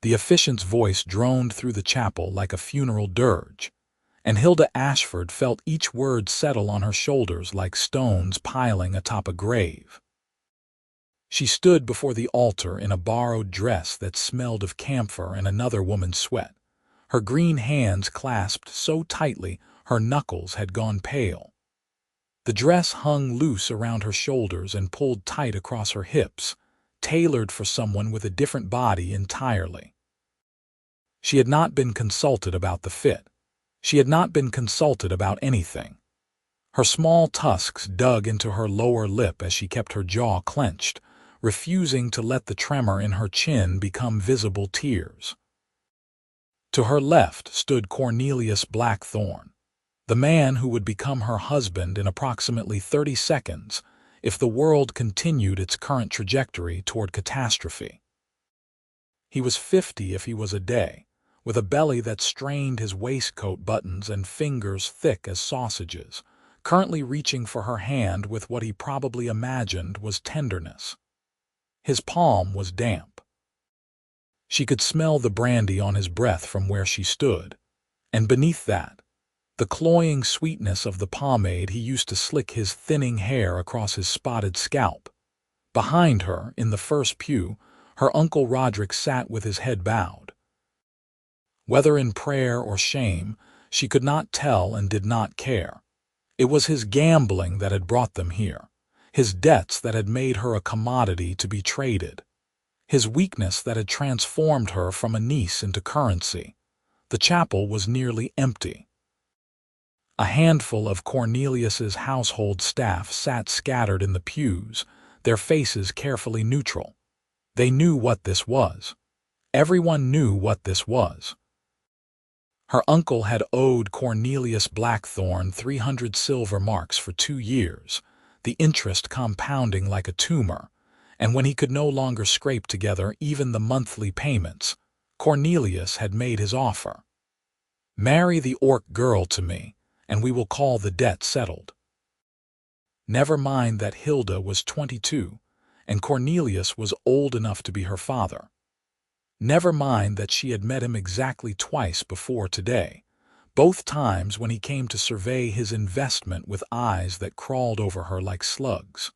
The officiant's voice droned through the chapel like a funeral dirge, and Hilda Ashford felt each word settle on her shoulders like stones piling atop a grave. She stood before the altar in a borrowed dress that smelled of camphor and another woman's sweat, her green hands clasped so tightly her knuckles had gone pale. The dress hung loose around her shoulders and pulled tight across her hips, tailored for someone with a different body entirely. She had not been consulted about the fit. She had not been consulted about anything. Her small tusks dug into her lower lip as she kept her jaw clenched, refusing to let the tremor in her chin become visible tears. To her left stood Cornelius Blackthorne, the man who would become her husband in approximately 30 seconds if the world continued its current trajectory toward catastrophe. He was 50 if he was a day, with a belly that strained his waistcoat buttons and fingers thick as sausages, currently reaching for her hand with what he probably imagined was tenderness. His palm was damp. She could smell the brandy on his breath from where she stood, and beneath that, the cloying sweetness of the pomade he used to slick his thinning hair across his spotted scalp. Behind her, in the first pew, her Uncle Roderick sat with his head bowed. Whether in prayer or shame, she could not tell and did not care. It was his gambling that had brought them here, his debts that had made her a commodity to be traded, his weakness that had transformed her from a niece into currency. The chapel was nearly empty. A handful of Cornelius's household staff sat scattered in the pews, their faces carefully neutral. They knew what this was. Everyone knew what this was. Her uncle had owed Cornelius Blackthorne 300 silver marks for 2 years, the interest compounding like a tumor, and when he could no longer scrape together even the monthly payments, Cornelius had made his offer. "Marry the orc girl to me, and we will call the debt settled." Never mind that Hilda was 22, and Cornelius was old enough to be her father. Never mind that she had met him exactly twice before today, both times when he came to survey his investment with eyes that crawled over her like slugs.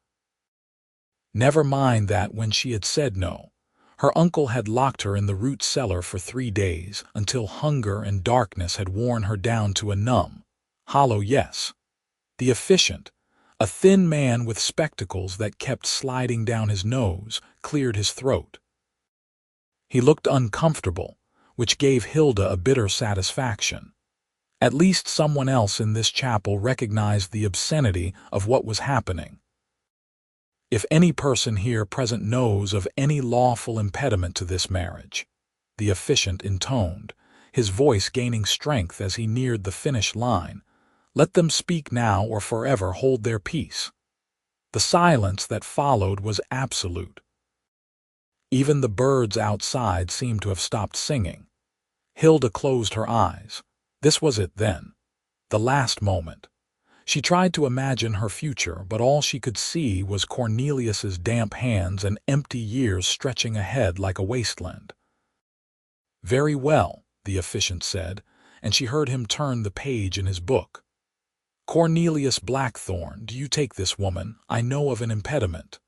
Never mind that when she had said no, her uncle had locked her in the root cellar for 3 days until hunger and darkness had worn her down to a numb, hollow yes. The officiant, a thin man with spectacles that kept sliding down his nose, cleared his throat. He looked uncomfortable, which gave Hilda a bitter satisfaction. At least someone else in this chapel recognized the obscenity of what was happening. "If any person here present knows of any lawful impediment to this marriage," the officiant intoned, his voice gaining strength as he neared the finish line, "let them speak now or forever hold their peace." The silence that followed was absolute. Even the birds outside seemed to have stopped singing. Hilda closed her eyes. This was it then. The last moment. She tried to imagine her future, but all she could see was Cornelius's damp hands and empty years stretching ahead like a wasteland. "Very well," the officiant said, and she heard him turn the page in his book. "Cornelius Blackthorne, do you take this woman? I know of an impediment."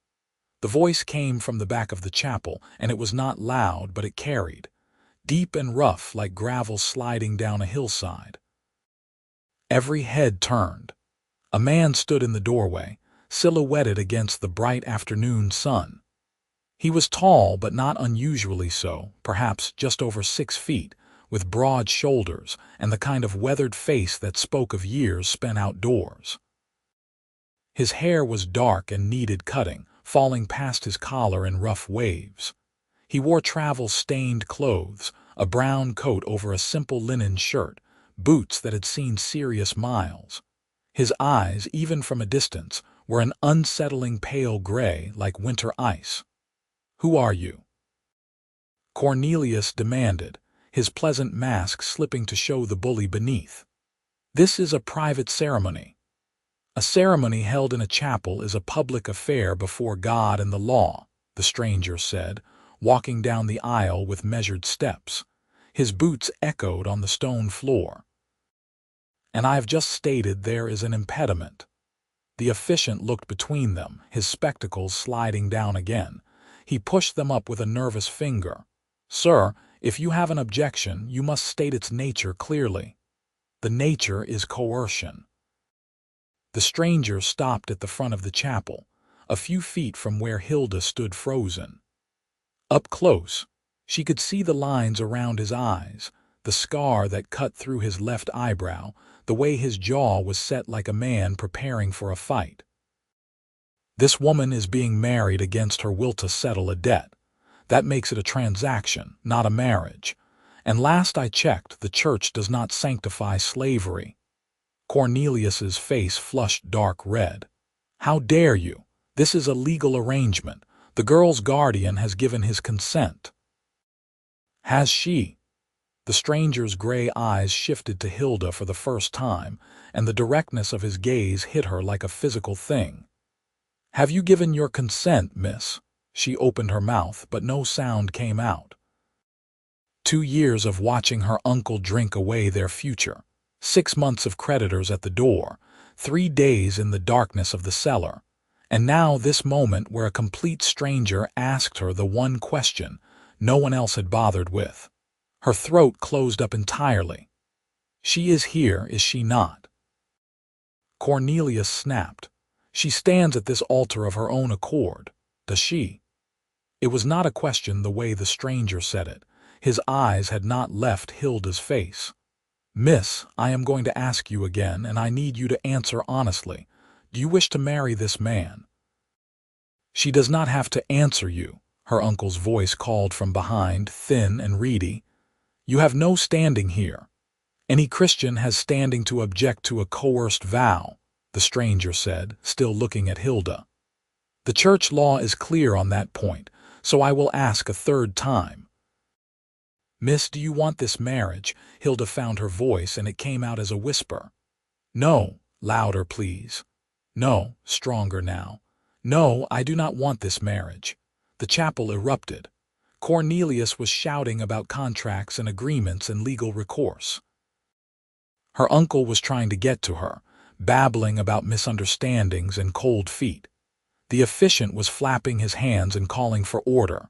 The voice came from the back of the chapel, and it was not loud, but it carried, deep and rough like gravel sliding down a hillside. Every head turned. A man stood in the doorway, silhouetted against the bright afternoon sun. He was tall, but not unusually so, perhaps just over 6 feet, with broad shoulders and the kind of weathered face that spoke of years spent outdoors. His hair was dark and needed cutting, falling past his collar in rough waves. He wore travel-stained clothes, a brown coat over a simple linen shirt, boots that had seen serious miles. His eyes, even from a distance, were an unsettling pale gray like winter ice. "Who are you?" Cornelius demanded, his pleasant mask slipping to show the bully beneath. "This is a private ceremony." "A ceremony held in a chapel is a public affair before God and the law," the stranger said, walking down the aisle with measured steps. His boots echoed on the stone floor. "And I have just stated there is an impediment." The officiant looked between them, his spectacles sliding down again. He pushed them up with a nervous finger. "Sir, if you have an objection, you must state its nature clearly." "The nature is coercion." The stranger stopped at the front of the chapel, a few feet from where Hilda stood frozen. Up close, she could see the lines around his eyes, the scar that cut through his left eyebrow, the way his jaw was set like a man preparing for a fight. "This woman is being married against her will to settle a debt. That makes it a transaction, not a marriage. And last I checked, the church does not sanctify slavery." Cornelius's face flushed dark red. "How dare you? This is a legal arrangement. The girl's guardian has given his consent." "Has she?" The stranger's gray eyes shifted to Hilda for the first time, and the directness of his gaze hit her like a physical thing. "Have you given your consent, miss?" She opened her mouth, but no sound came out. 2 years of watching her uncle drink away their future, 6 months of creditors at the door, 3 days in the darkness of the cellar, and now this moment where a complete stranger asked her the one question no one else had bothered with. Her throat closed up entirely. "She is here, is she not?" Cornelius snapped. "She stands at this altar of her own accord, does she?" It was not a question the way the stranger said it. His eyes had not left Hilda's face. "Miss, I am going to ask you again, and I need you to answer honestly. Do you wish to marry this man?" "She does not have to answer you," her uncle's voice called from behind, thin and reedy. "You have no standing here. Any Christian has standing to object to a coerced vow," the stranger said, still looking at Hilda. "The church law is clear on that point, so I will ask a third time. Miss, do you want this marriage?" Hilda found her voice, and it came out as a whisper. "No, louder, please. No," stronger now. "No, I do not want this marriage." The chapel erupted. Cornelius was shouting about contracts and agreements and legal recourse. Her uncle was trying to get to her, babbling about misunderstandings and cold feet. The officiant was flapping his hands and calling for order,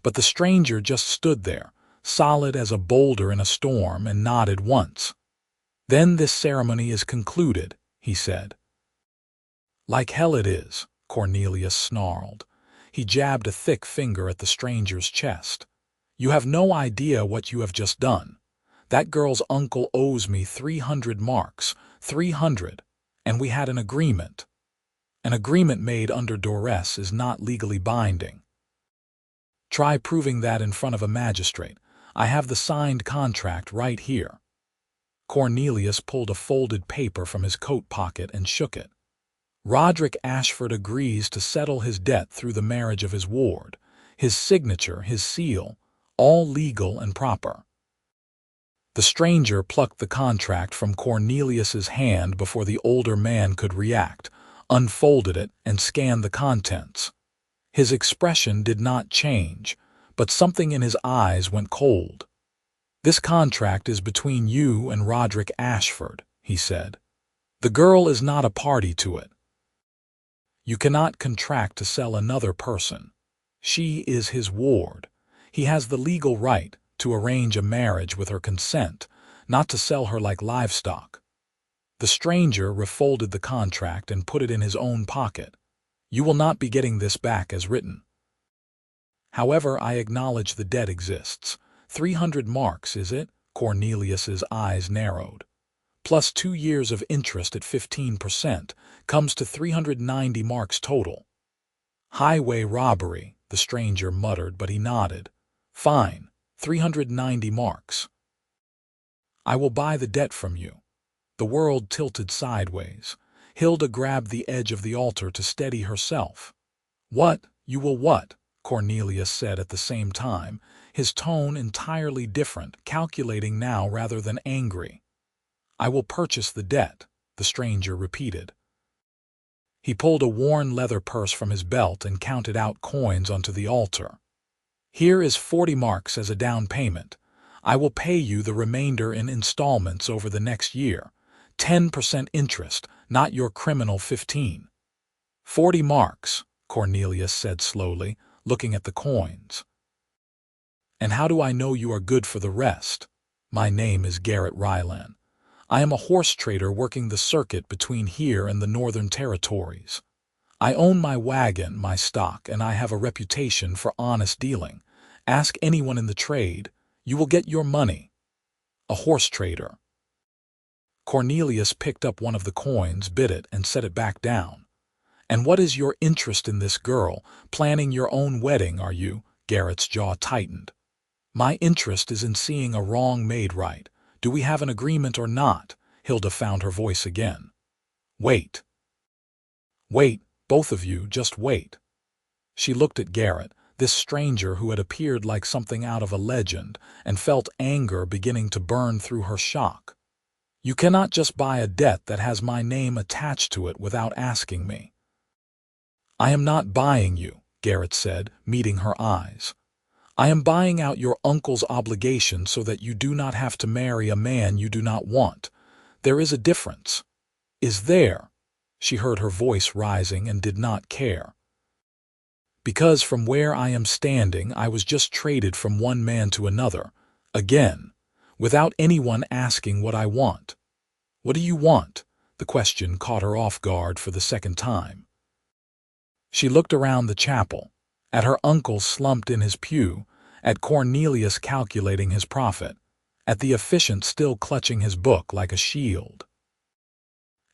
but the stranger just stood there, solid as a boulder in a storm, and nodded once. "Then this ceremony is concluded," he said. "Like hell it is," Cornelius snarled. He jabbed a thick finger at the stranger's chest. "You have no idea what you have just done. That girl's uncle owes me 300 marks, 300, and we had an agreement. An agreement made under duress is not legally binding. Try proving that in front of a magistrate. I have the signed contract right here." Cornelius pulled a folded paper from his coat pocket and shook it. "Roderick Ashford agrees to settle his debt through the marriage of his ward. His signature, his seal, all legal and proper." The stranger plucked the contract from Cornelius's hand before the older man could react, unfolded it, and scanned the contents. His expression did not change, but something in his eyes went cold. "This contract is between you and Roderick Ashford," he said. "The girl is not a party to it. You cannot contract to sell another person. She is his ward. He has the legal right to arrange a marriage with her consent, not to sell her like livestock." The stranger refolded the contract and put it in his own pocket. "You will not be getting this back as written. However, I acknowledge the debt exists. 300 marks, is it?" Cornelius's eyes narrowed. "Plus 2 years of interest at 15% comes to 390 marks total." "Highway robbery," the stranger muttered, but he nodded. "Fine, 390 marks. I will buy the debt from you." The world tilted sideways. Hilda grabbed the edge of the altar to steady herself. "What? You will what?" Cornelius said at the same time, his tone entirely different, calculating now rather than angry. "I will purchase the debt," the stranger repeated. He pulled a worn leather purse from his belt and counted out coins onto the altar. Here is 40 marks as a down payment. I will pay you the remainder in installments over the next year. 10% interest, not your criminal 15. 40 marks, Cornelius said slowly, looking at the coins. And how do I know you are good for the rest? My name is Garrett Rylan. I am a horse trader working the circuit between here and the Northern Territories. I own my wagon, my stock, and I have a reputation for honest dealing. Ask anyone in the trade. You will get your money. A horse trader. Cornelius picked up one of the coins, bit it, and set it back down. And what is your interest in this girl? Planning your own wedding, are you? Garrett's jaw tightened. My interest is in seeing a wrong made right. Do we have an agreement or not? Hilda found her voice again. Wait. Wait, both of you, just wait. She looked at Garrett, this stranger who had appeared like something out of a legend, and felt anger beginning to burn through her shock. You cannot just buy a debt that has my name attached to it without asking me. I am not buying you, Garrett said, meeting her eyes. I am buying out your uncle's obligation so that you do not have to marry a man you do not want. There is a difference. Is there? She heard her voice rising and did not care. Because from where I am standing, I was just traded from one man to another, again, without anyone asking what I want. What do you want? The question caught her off guard for the second time. She looked around the chapel, at her uncle slumped in his pew, at Cornelius calculating his profit, at the officiant still clutching his book like a shield,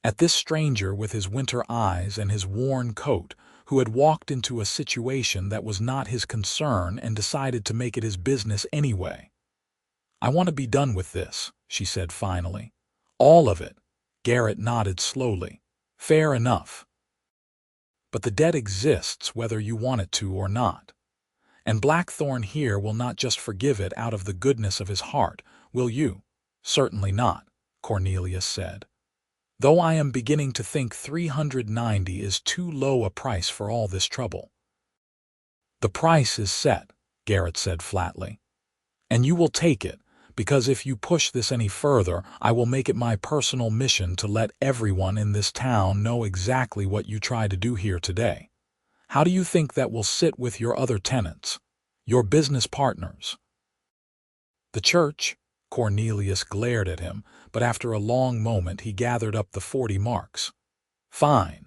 at this stranger with his winter eyes and his worn coat who had walked into a situation that was not his concern and decided to make it his business anyway. I want to be done with this, she said finally. All of it. Garrett nodded slowly. Fair enough. But the debt exists whether you want it to or not. And Blackthorn here will not just forgive it out of the goodness of his heart, will you? Certainly not, Cornelius said. Though I am beginning to think 390 is too low a price for all this trouble. The price is set, Garrett said flatly. And you will take it, because if you push this any further, I will make it my personal mission to let everyone in this town know exactly what you try to do here today. How do you think that will sit with your other tenants, your business partners? The church? Cornelius glared at him, but after a long moment he gathered up the 40 marks. Fine.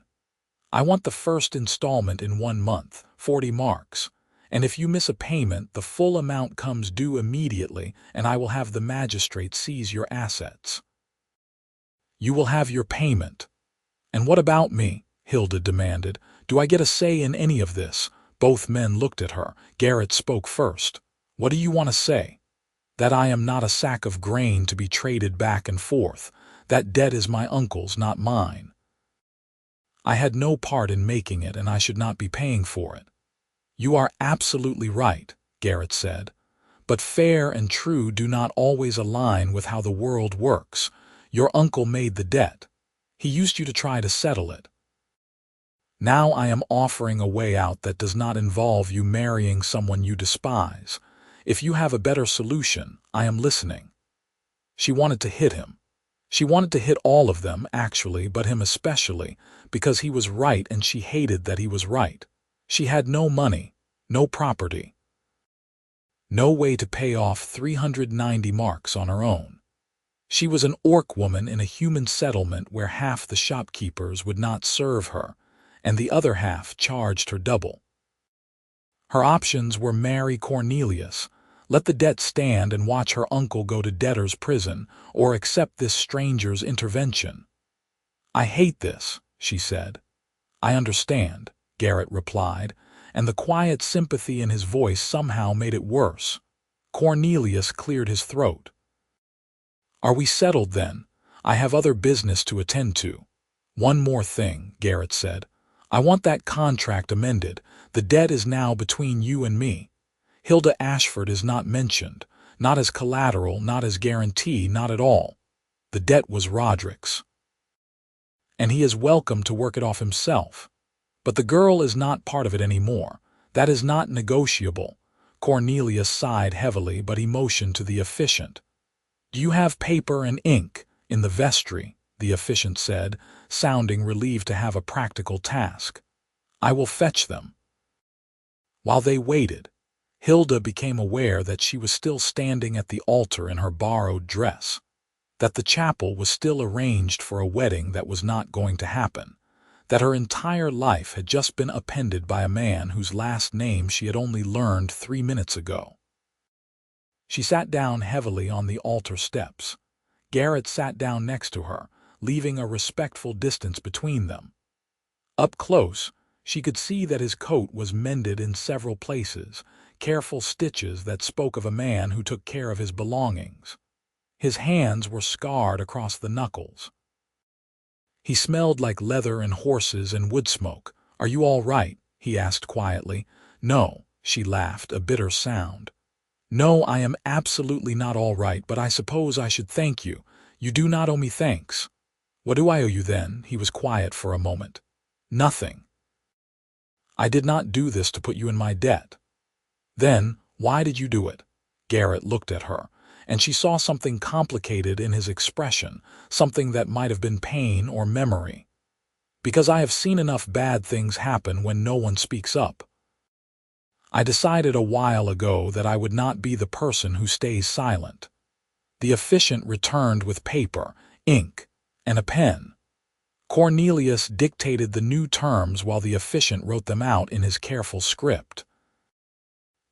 I want the first installment in 1 month, 40 marks. And if you miss a payment, the full amount comes due immediately, and I will have the magistrate seize your assets. You will have your payment. And what about me? Hilda demanded. Do I get a say in any of this? Both men looked at her. Garrett spoke first. What do you want to say? That I am not a sack of grain to be traded back and forth. That debt is my uncle's, not mine. I had no part in making it, and I should not be paying for it. You are absolutely right, Garrett said. But fair and true do not always align with how the world works. Your uncle made the debt. He used you to try to settle it. Now I am offering a way out that does not involve you marrying someone you despise. If you have a better solution, I am listening. She wanted to hit him. She wanted to hit all of them, actually, but him especially, because he was right and she hated that he was right. She had no money, no property, no way to pay off 390 marks on her own. She was an orc woman in a human settlement where half the shopkeepers would not serve her, and the other half charged her double. Her options were marry Cornelius, let the debt stand and watch her uncle go to debtor's prison, or accept this stranger's intervention. I hate this, she said. I understand, Garrett replied, and the quiet sympathy in his voice somehow made it worse. Cornelius cleared his throat. Are we settled then? I have other business to attend to. One more thing, Garrett said. I want that contract amended. The debt is now between you and me. Hilda Ashford is not mentioned, not as collateral, not as guarantee, not at all. The debt was Roderick's. And he is welcome to work it off himself. But the girl is not part of it anymore. That is not negotiable. Cornelius sighed heavily, but he motioned to the efficient. "Do you have paper and ink in the vestry?" the efficient said, sounding relieved to have a practical task. "I will fetch them." While they waited, Hilda became aware that she was still standing at the altar in her borrowed dress, that the chapel was still arranged for a wedding that was not going to happen, that her entire life had just been upended by a man whose last name she had only learned 3 minutes ago. She sat down heavily on the altar steps. Garrett sat down next to her, leaving a respectful distance between them. Up close, she could see that his coat was mended in several places, careful stitches that spoke of a man who took care of his belongings. His hands were scarred across the knuckles. He smelled like leather and horses and wood smoke. "Are you all right?" he asked quietly. "No," she laughed, a bitter sound. "No, I am absolutely not all right, but I suppose I should thank you. You do not owe me thanks." "What do I owe you then?" He was quiet for a moment. "Nothing. I did not do this to put you in my debt." "Then, why did you do it?" Garrett looked at her, and she saw something complicated in his expression, something that might have been pain or memory. "Because I have seen enough bad things happen when no one speaks up. I decided a while ago that I would not be the person who stays silent." The efficient returned with paper, ink, and a pen. Cornelius dictated the new terms while the efficient wrote them out in his careful script.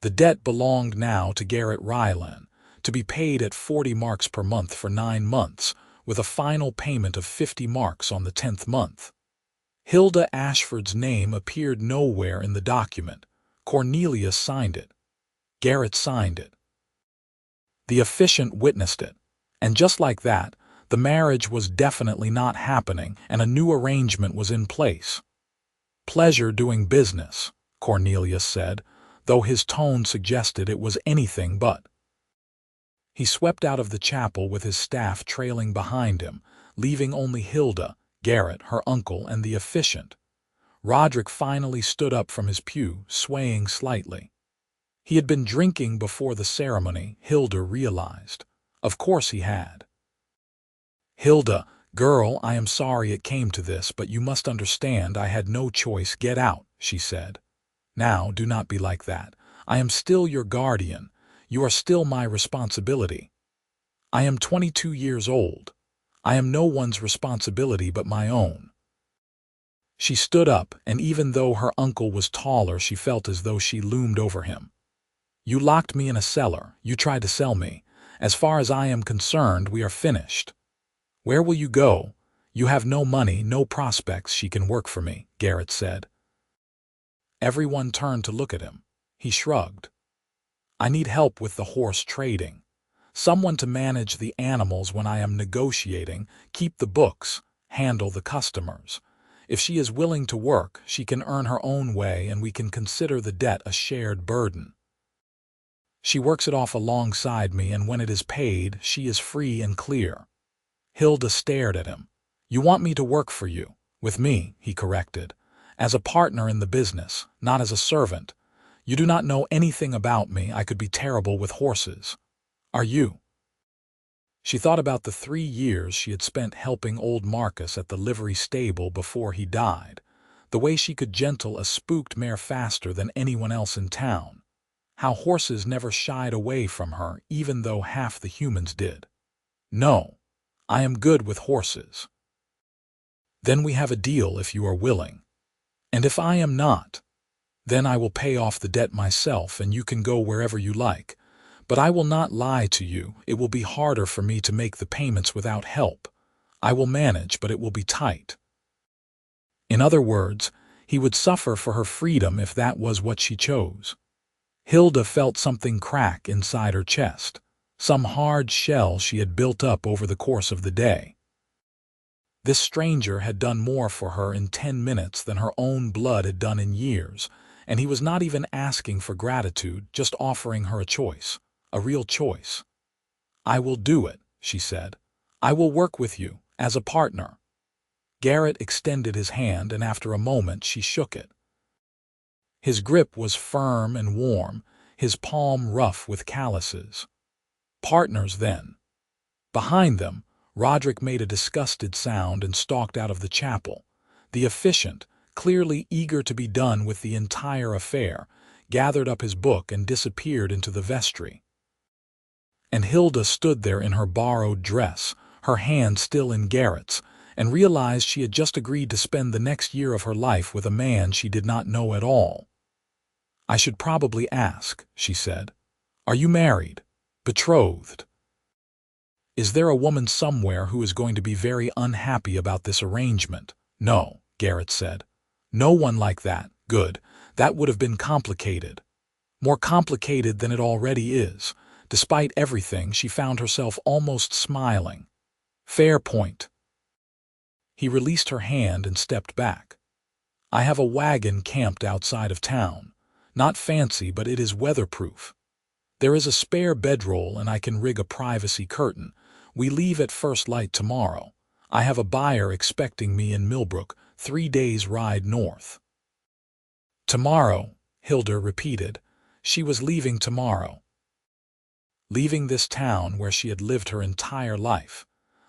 The debt belonged now to Garrett Rylan, to be paid at 40 marks per month for 9 months, with a final payment of 50 marks on the 10th month. Hilda Ashford's name appeared nowhere in the document. Cornelius signed it. Garrett signed it. The efficient witnessed it, and just like that, the marriage was definitely not happening and a new arrangement was in place. "Pleasure doing business," Cornelius said, though his tone suggested it was anything but. He swept out of the chapel with his staff trailing behind him, leaving only Hilda, Garrett, her uncle, and the efficient. Roderick finally stood up from his pew, swaying slightly. He had been drinking before the ceremony, Hilda realized. Of course he had. "Hilda, girl, I am sorry it came to this, but you must understand I had no choice. Get out," she said. "Now, do not be like that. I am still your guardian. You are still my responsibility. I am 22 years old. I am no one's responsibility but my own." She stood up, and even though her uncle was taller, she felt as though she loomed over him. "You locked me in a cellar. You tried to sell me. As far as I am concerned, we are finished. Where will you go? You have no money, no prospects. She can work for me," Garrett said. Everyone turned to look at him. He shrugged. "I need help with the horse trading. Someone to manage the animals when I am negotiating, keep the books, handle the customers. If she is willing to work, she can earn her own way and we can consider the debt a shared burden. She works it off alongside me, and when it is paid, she is free and clear." Hilda stared at him. "You want me to work for you?" "With me," he corrected. "As a partner in the business, not as a servant. You do not know anything about me. I could be terrible with horses. Are you?" She thought about the 3 years she had spent helping old Marcus at the livery stable before he died, the way she could gentle a spooked mare faster than anyone else in town, how horses never shied away from her even though half the humans did. "No, I am good with horses." "Then we have a deal if you are willing. And if I am not, then I will pay off the debt myself and you can go wherever you like. But I will not lie to you, it will be harder for me to make the payments without help. I will manage, but it will be tight." In other words, he would suffer for her freedom if that was what she chose. Hilda felt something crack inside her chest, some hard shell she had built up over the course of the day. This stranger had done more for her in 10 minutes than her own blood had done in years, and he was not even asking for gratitude, just offering her a choice, a real choice. "I will do it," she said. "I will work with you, as a partner." Garrett extended his hand, and after a moment she shook it. His grip was firm and warm, his palm rough with calluses. Partners, then. Behind them, Roderick made a disgusted sound and stalked out of the chapel. The officiant, clearly eager to be done with the entire affair, gathered up his book and disappeared into the vestry. And Hilda stood there in her borrowed dress, her hand still in Garrett's, and realized she had just agreed to spend the next year of her life with a man she did not know at all. "I should probably ask," she said. "Are you married? Betrothed? Is there a woman somewhere who is going to be very unhappy about this arrangement?" "No," Garrett said. "No one like that. Good. That would have been complicated. More complicated than it already is." Despite everything, she found herself almost smiling. "Fair point." He released her hand and stepped back. "I have a wagon camped outside of town. Not fancy, but it is weatherproof. There is a spare bedroll and I can rig a privacy curtain. We leave at first light tomorrow. I have a buyer expecting me in Millbrook, 3 days' ride north." "Tomorrow," Hilda repeated. She was leaving tomorrow. Leaving this town where she had lived her entire life.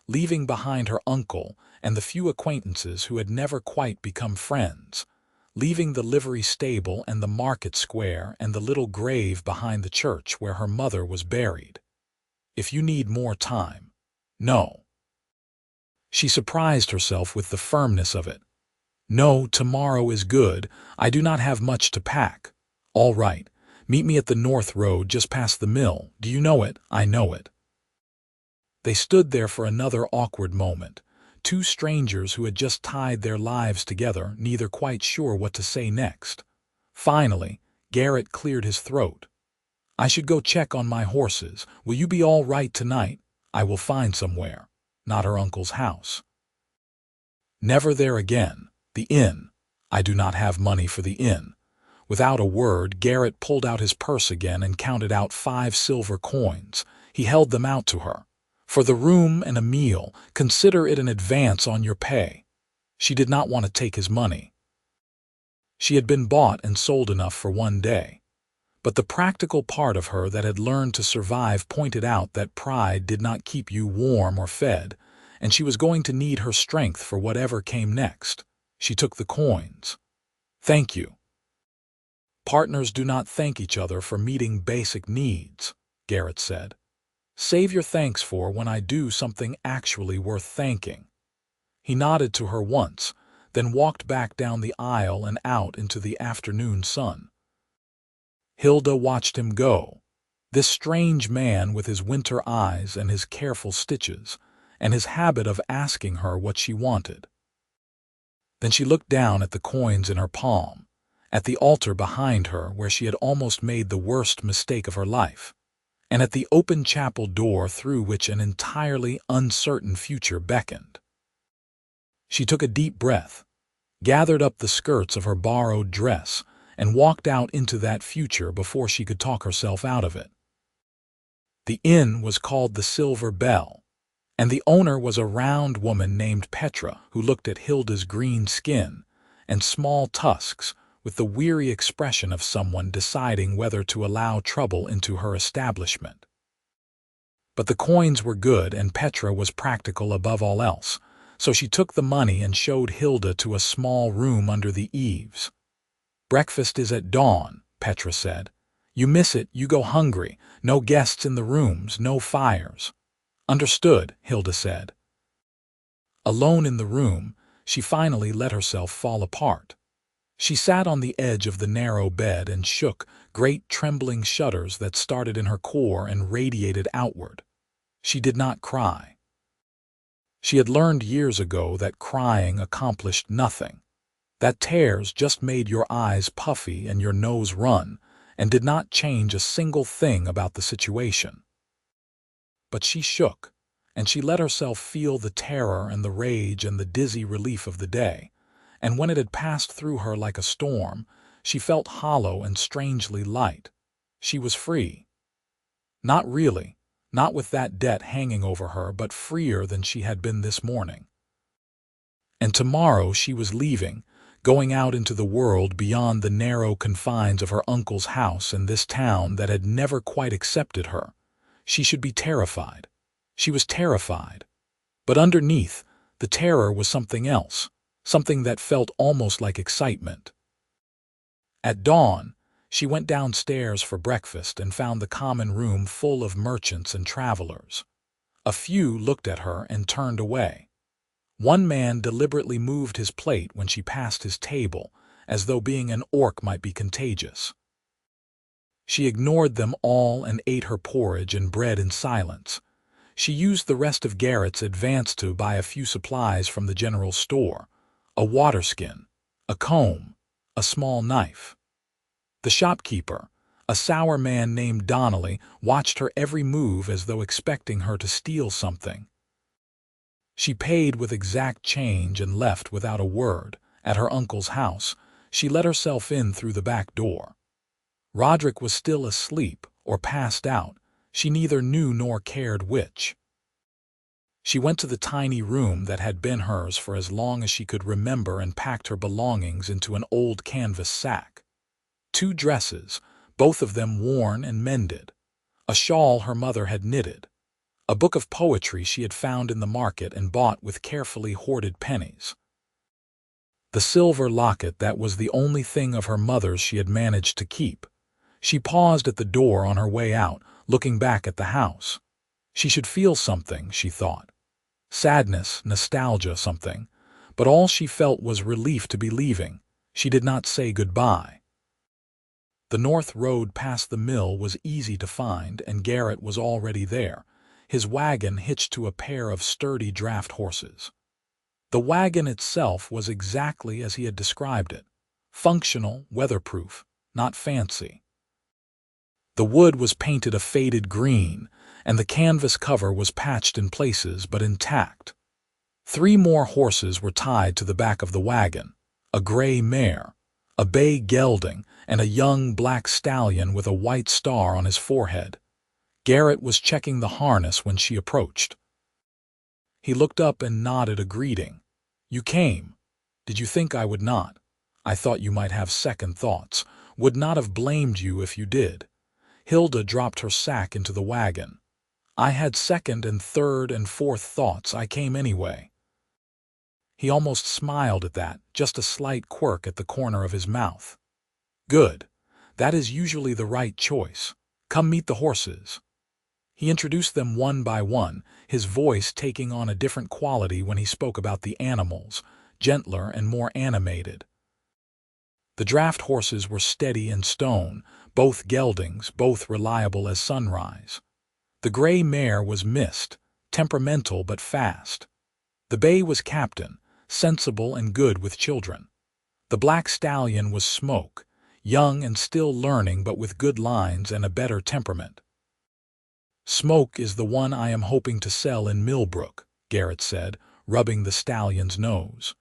Leaving behind her uncle and the few acquaintances who had never quite become friends. Leaving the livery stable and the market square and the little grave behind the church where her mother was buried. "If you need more time." "No." She surprised herself with the firmness of it. "No, tomorrow is good. I do not have much to pack." "All right. Meet me at the North Road just past the mill. Do you know it?" "I know it." They stood there for another awkward moment, two strangers who had just tied their lives together, neither quite sure what to say next. Finally, Garrett cleared his throat. "I should go check on my horses. Will you be all right tonight?" "I will find somewhere." "Not her uncle's house." "Never there again. The inn." "I do not have money for the inn." Without a word, Garrett pulled out his purse again and counted out 5 silver coins. He held them out to her. "For the room and a meal, consider it an advance on your pay." She did not want to take his money. She had been bought and sold enough for one day. But the practical part of her that had learned to survive pointed out that pride did not keep you warm or fed, and she was going to need her strength for whatever came next. She took the coins. "Thank you." "Partners do not thank each other for meeting basic needs," Garrett said. "Save your thanks for when I do something actually worth thanking." He nodded to her once, then walked back down the aisle and out into the afternoon sun. Hilda watched him go. This strange man with his winter eyes and his careful stitches, and his habit of asking her what she wanted. Then she looked down at the coins in her palm, at the altar behind her where she had almost made the worst mistake of her life, and at the open chapel door through which an entirely uncertain future beckoned. She took a deep breath, gathered up the skirts of her borrowed dress, and walked out into that future before she could talk herself out of it. The inn was called the Silver Bell, and the owner was a round woman named Petra who looked at Hilda's green skin and small tusks with the weary expression of someone deciding whether to allow trouble into her establishment. But the coins were good and Petra was practical above all else, so she took the money and showed Hilda to a small room under the eaves. "Breakfast is at dawn," Petra said. "You miss it, you go hungry. No guests in the rooms, no fires." "Understood," Hilda said. Alone in the room, she finally let herself fall apart. She sat on the edge of the narrow bed and shook great trembling shudders that started in her core and radiated outward. She did not cry. She had learned years ago that crying accomplished nothing, that tears just made your eyes puffy and your nose run, and did not change a single thing about the situation. But she shook, and she let herself feel the terror and the rage and the dizzy relief of the day, and when it had passed through her like a storm, she felt hollow and strangely light. She was free. Not really, not with that debt hanging over her, but freer than she had been this morning. And tomorrow she was leaving, going out into the world beyond the narrow confines of her uncle's house in this town that had never quite accepted her. She should be terrified. She was terrified. But underneath, the terror was something else, something that felt almost like excitement. At dawn, she went downstairs for breakfast and found the common room full of merchants and travelers. A few looked at her and turned away. One man deliberately moved his plate when she passed his table, as though being an orc might be contagious. She ignored them all and ate her porridge and bread in silence. She used the rest of Garrett's advance to buy a few supplies from the general store: a water skin, a comb, a small knife. The shopkeeper, a sour man named Donnelly, watched her every move as though expecting her to steal something. She paid with exact change and left without a word. At her uncle's house, she let herself in through the back door. Roderick was still asleep or passed out. She neither knew nor cared which. She went to the tiny room that had been hers for as long as she could remember and packed her belongings into an old canvas sack. 2 dresses, both of them worn and mended. A shawl her mother had knitted. A book of poetry she had found in the market and bought with carefully hoarded pennies. The silver locket that was the only thing of her mother's she had managed to keep. She paused at the door on her way out, looking back at the house. She should feel something, she thought. Sadness, nostalgia, something. But all she felt was relief to be leaving. She did not say goodbye. The north road past the mill was easy to find, and Garrett was already there, his wagon hitched to a pair of sturdy draft horses. The wagon itself was exactly as he had described it: functional, weatherproof, not fancy. The wood was painted a faded green, and the canvas cover was patched in places but intact. 3 more horses were tied to the back of the wagon: a gray mare, a bay gelding, and a young black stallion with a white star on his forehead. Garrett was checking the harness when she approached. He looked up and nodded a greeting. "You came. Did you think I would not? I thought you might have second thoughts. Would not have blamed you if you did." Hilda dropped her sack into the wagon. "I had second and third and fourth thoughts. I came anyway." He almost smiled at that, just a slight quirk at the corner of his mouth. "Good. That is usually the right choice. Come meet the horses." He introduced them one by one, his voice taking on a different quality when he spoke about the animals, gentler and more animated. The draft horses were steady and stone, both geldings, both reliable as sunrise. The gray mare was Mist, temperamental but fast. The bay was Captain, sensible and good with children. The black stallion was Smoke, young and still learning but with good lines and a better temperament. "Smoke is the one I am hoping to sell in Millbrook," Garrett said, rubbing the stallion's nose.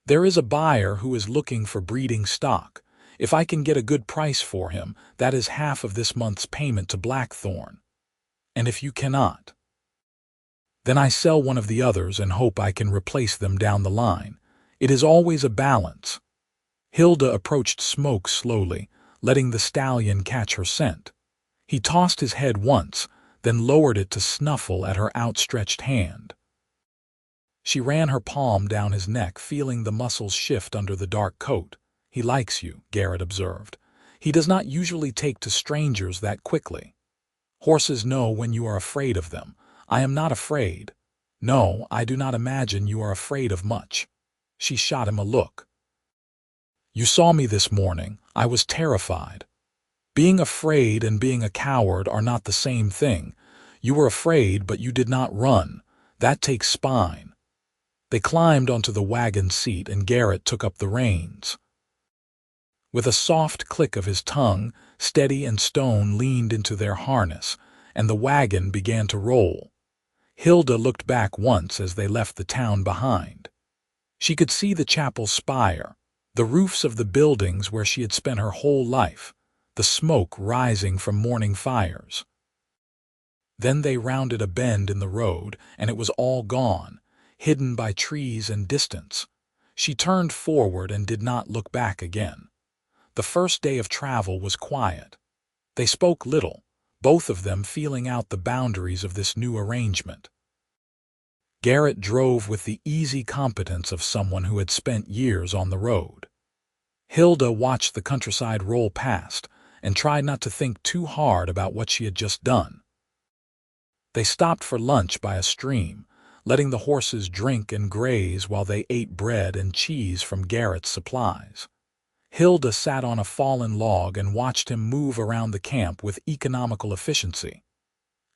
"There is a buyer who is looking for breeding stock. If I can get a good price for him, that is half of this month's payment to Blackthorn. And if you cannot, then I sell one of the others and hope I can replace them down the line. It is always a balance." Hilda approached Smoke slowly, letting the stallion catch her scent. He tossed his head once, then lowered it to snuffle at her outstretched hand. She ran her palm down his neck, feeling the muscles shift under the dark coat. "He likes you," Garrett observed. "He does not usually take to strangers that quickly. Horses know when you are afraid of them. I am not afraid. No, I do not imagine you are afraid of much." She shot him a look. "You saw me this morning. I was terrified. Being afraid and being a coward are not the same thing. You were afraid, but you did not run. That takes spine." They climbed onto the wagon seat and Garrett took up the reins. With a soft click of his tongue, Steady and Stone leaned into their harness, and the wagon began to roll. Hilda looked back once as they left the town behind. She could see the chapel spire, the roofs of the buildings where she had spent her whole life, the smoke rising from morning fires. Then they rounded a bend in the road, and it was all gone, hidden by trees and distance. She turned forward and did not look back again. The first day of travel was quiet. They spoke little, both of them feeling out the boundaries of this new arrangement. Garrett drove with the easy competence of someone who had spent years on the road. Hilda watched the countryside roll past and tried not to think too hard about what she had just done. They stopped for lunch by a stream, letting the horses drink and graze while they ate bread and cheese from Garrett's supplies. Hilda sat on a fallen log and watched him move around the camp with economical efficiency.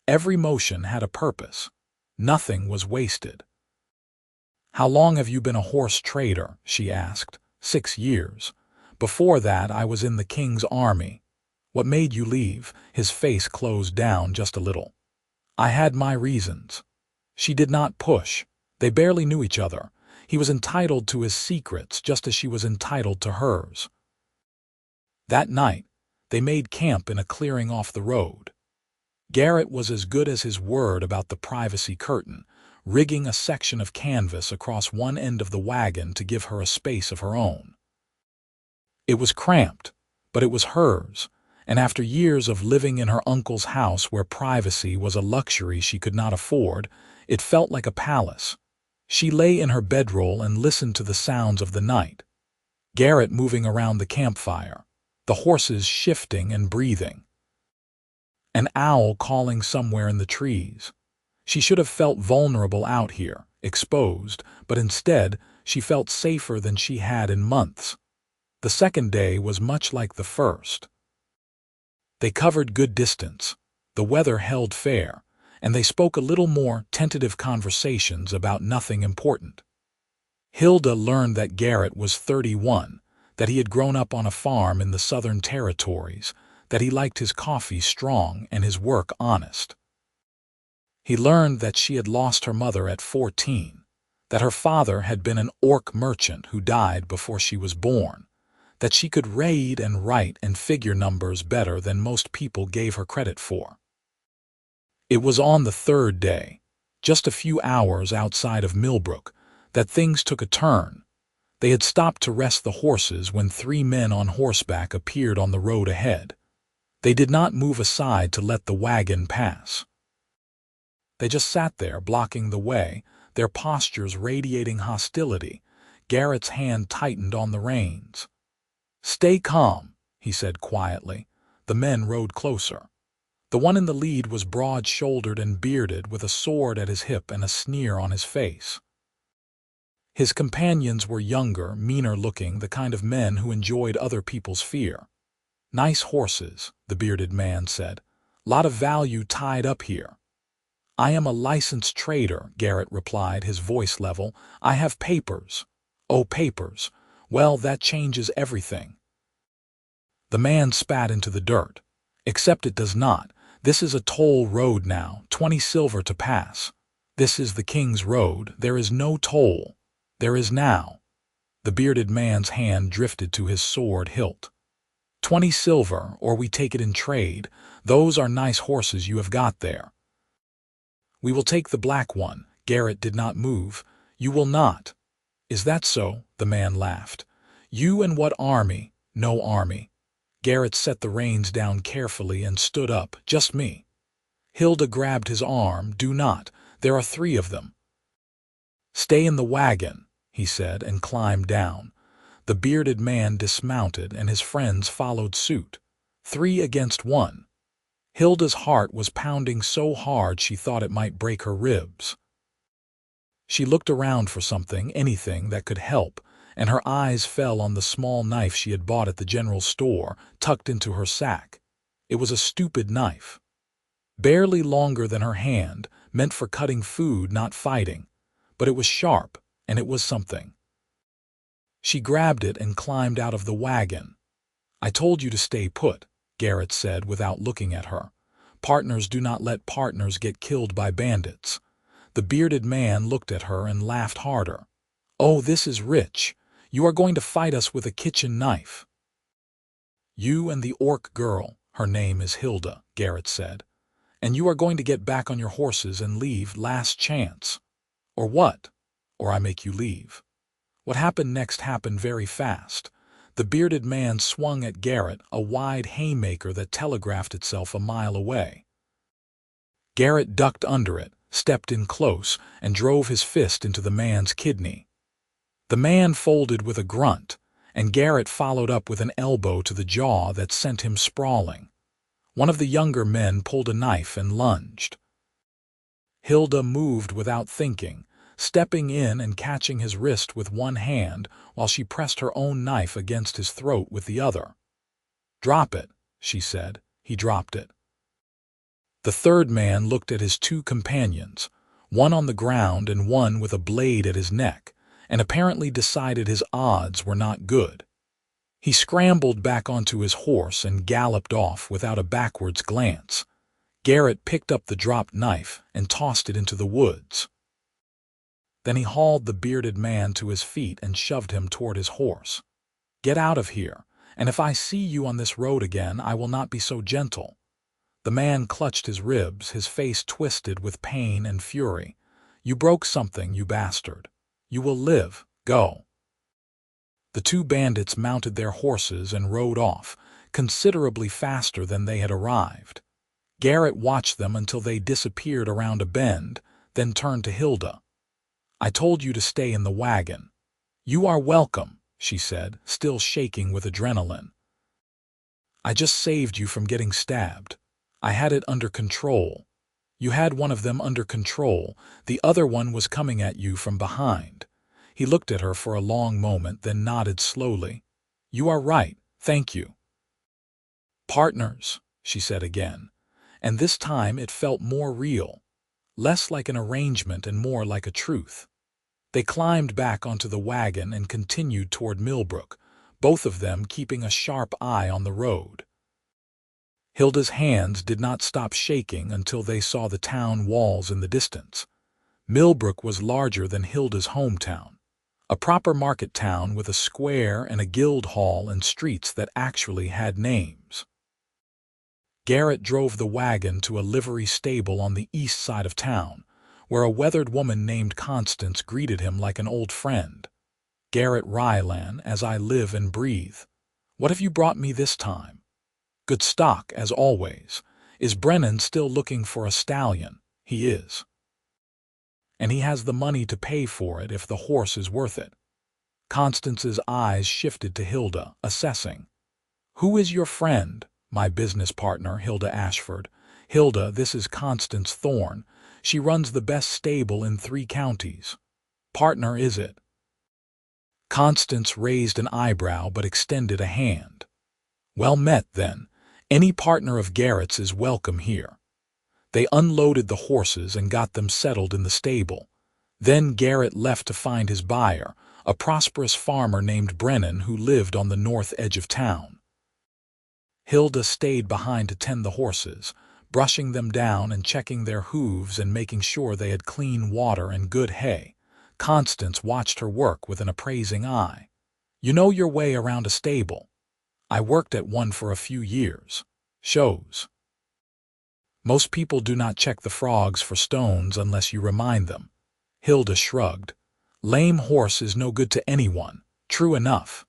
Every motion had a purpose. Nothing was wasted. "How long have you been a horse trader?" she asked. 6 years. Before that, I was in the king's army." "What made you leave?" His face closed down just a little. "I had my reasons." She did not push. They barely knew each other. He was entitled to his secrets just as she was entitled to hers. That night, they made camp in a clearing off the road. Garrett was as good as his word about the privacy curtain, rigging a section of canvas across one end of the wagon to give her a space of her own. It was cramped, but it was hers, and after years of living in her uncle's house where privacy was a luxury she could not afford, it felt like a palace. She lay in her bedroll and listened to the sounds of the night. Garrett moving around the campfire, the horses shifting and breathing. An owl calling somewhere in the trees. She should have felt vulnerable out here, exposed, but instead she felt safer than she had in months. The second day was much like the first. They covered good distance, the weather held fair, and they spoke a little more tentative conversations about nothing important. Hilda learned that Garrett was 31, that he had grown up on a farm in the Southern Territories, that he liked his coffee strong and his work honest. He learned that she had lost her mother at 14, that her father had been an orc merchant who died before she was born, that she could read and write and figure numbers better than most people gave her credit for. It was on the third day, just a few hours outside of Millbrook, that things took a turn. They had stopped to rest the horses when 3 men on horseback appeared on the road ahead. They did not move aside to let the wagon pass. They just sat there, blocking the way, their postures radiating hostility. Garrett's hand tightened on the reins. "Stay calm," he said quietly. The men rode closer. The one in the lead was broad-shouldered and bearded, with a sword at his hip and a sneer on his face. His companions were younger, meaner-looking, the kind of men who enjoyed other people's fear. "Nice horses," the bearded man said. "Lot of value tied up here." "I am a licensed trader," Garrett replied, his voice level. "I have papers." "Oh, papers. Well, that changes everything." The man spat into the dirt. "Except it does not. This is a toll road now, 20 silver to pass. This is the King's Road. There is no toll. There is now." The bearded man's hand drifted to his sword hilt. 20 silver, or we take it in trade. Those are nice horses you have got there." "We will take the black one." Garrett did not move. "You will not." "Is that so?" The man laughed. "You and what army?" "No army." Garrett set the reins down carefully and stood up. "Just me." Hilda grabbed his arm. "Do not. There are 3 of them." "Stay in the wagon," he said, and climbed down. The bearded man dismounted, and his friends followed suit. 3 against 1. Hilda's heart was pounding so hard she thought it might break her ribs. She looked around for something, anything that could help, and her eyes fell on the small knife she had bought at the general store, tucked into her sack. It was a stupid knife. Barely longer than her hand, meant for cutting food, not fighting. But it was sharp, and it was something. She grabbed it and climbed out of the wagon. "I told you to stay put," Garrett said without looking at her. "Partners do not let partners get killed by bandits." The bearded man looked at her and laughed harder. "Oh, this is rich. You are going to fight us with a kitchen knife." "You and the orc girl, her name is Hilda," Garrett said. "And you are going to get back on your horses and leave, last chance. Or what? Or I make you leave." What happened next happened very fast. The bearded man swung at Garrett, a wide haymaker that telegraphed itself a mile away. Garrett ducked under it, stepped in close, and drove his fist into the man's kidney. The man folded with a grunt, and Garrett followed up with an elbow to the jaw that sent him sprawling. One of the younger men pulled a knife and lunged. Hilda moved without thinking, stepping in and catching his wrist with one hand while she pressed her own knife against his throat with the other. "Drop it," she said. He dropped it. The third man looked at his two companions, one on the ground and one with a blade at his neck, and apparently decided his odds were not good. He scrambled back onto his horse and galloped off without a backwards glance. Garrett picked up the dropped knife and tossed it into the woods. Then he hauled the bearded man to his feet and shoved him toward his horse. "Get out of here, and if I see you on this road again, I will not be so gentle." The man clutched his ribs, his face twisted with pain and fury. "You broke something, you bastard. You will live. Go." The two bandits mounted their horses and rode off, considerably faster than they had arrived. Garrett watched them until they disappeared around a bend, then turned to Hilda. "I told you to stay in the wagon." "You are welcome," she said, still shaking with adrenaline. "I just saved you from getting stabbed. I had it under control." "You had one of them under control. The other one was coming at you from behind." He looked at her for a long moment, then nodded slowly. "You are right, thank you." "Partners," she said again, and this time it felt more real, less like an arrangement and more like a truth. They climbed back onto the wagon and continued toward Millbrook, both of them keeping a sharp eye on the road. Hilda's hands did not stop shaking until they saw the town walls in the distance. Millbrook was larger than Hilda's hometown, a proper market town with a square and a guild hall and streets that actually had names. Garrett drove the wagon to a livery stable on the east side of town, where a weathered woman named Constance greeted him like an old friend. "Garrett Rylan, as I live and breathe. What have you brought me this time?" "Good stock, as always. Is Brennan still looking for a stallion?" "He is. And he has the money to pay for it if the horse is worth it." Constance's eyes shifted to Hilda, assessing. "Who is your friend?" "My business partner, Hilda Ashford." "Hilda, this is Constance Thorne. She runs the best stable in 3 counties. Partner, is it?" Constance raised an eyebrow but extended a hand. "Well met, then. Any partner of Garrett's is welcome here." They unloaded the horses and got them settled in the stable. Then Garrett left to find his buyer, a prosperous farmer named Brennan who lived on the north edge of town. Hilda stayed behind to tend the horses, brushing them down and checking their hooves and making sure they had clean water and good hay. Constance watched her work with an appraising eye. "You know your way around a stable." "I worked at one for a few years." "Shows." "Most people do not check the frogs for stones unless you remind them." Hilda shrugged. "Lame horse is no good to anyone." "True enough."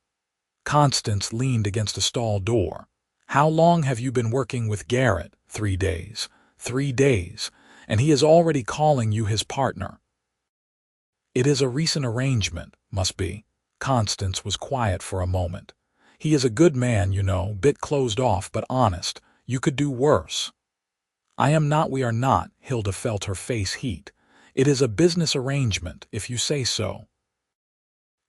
Constance leaned against a stall door. "How long have you been working with Garrett?" 3 days. 3 days, and he is already calling you his partner." "It is a recent arrangement, must be." Constance was quiet for a moment. "He is a good man, you know, bit closed off but honest. You could do worse." "I am not, we are not." Hilda felt her face heat. "It is a business arrangement, if you say so."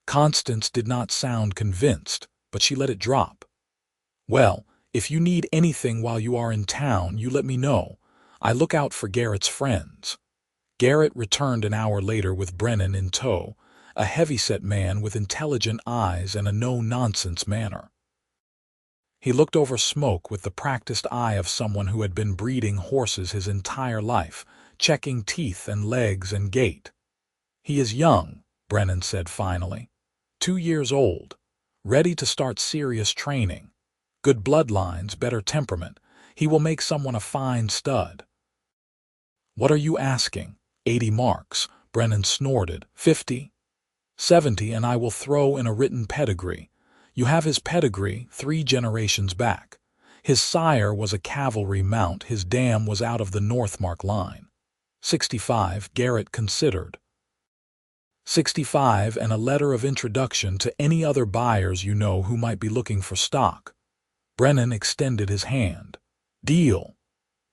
Constance did not sound convinced, but she let it drop. "Well, if you need anything while you are in town, you let me know. I look out for Garrett's friends." Garrett returned an hour later with Brennan in tow, a heavyset man with intelligent eyes and a no-nonsense manner. He looked over smoke with the practiced eye of someone who had been breeding horses his entire life, checking teeth and legs and gait. "He is young," Brennan said finally. 2 years old. Ready to start serious training. Good bloodlines, better temperament. He will make someone a fine stud." "What are you asking?" 80 marks, Brennan snorted. 50? 70, and I will throw in a written pedigree. You have his pedigree 3 generations back. His sire was a cavalry mount, his dam was out of the Northmark line. 65, Garrett considered. 65, and a letter of introduction to any other buyers you know who might be looking for stock. Brennan extended his hand. Deal.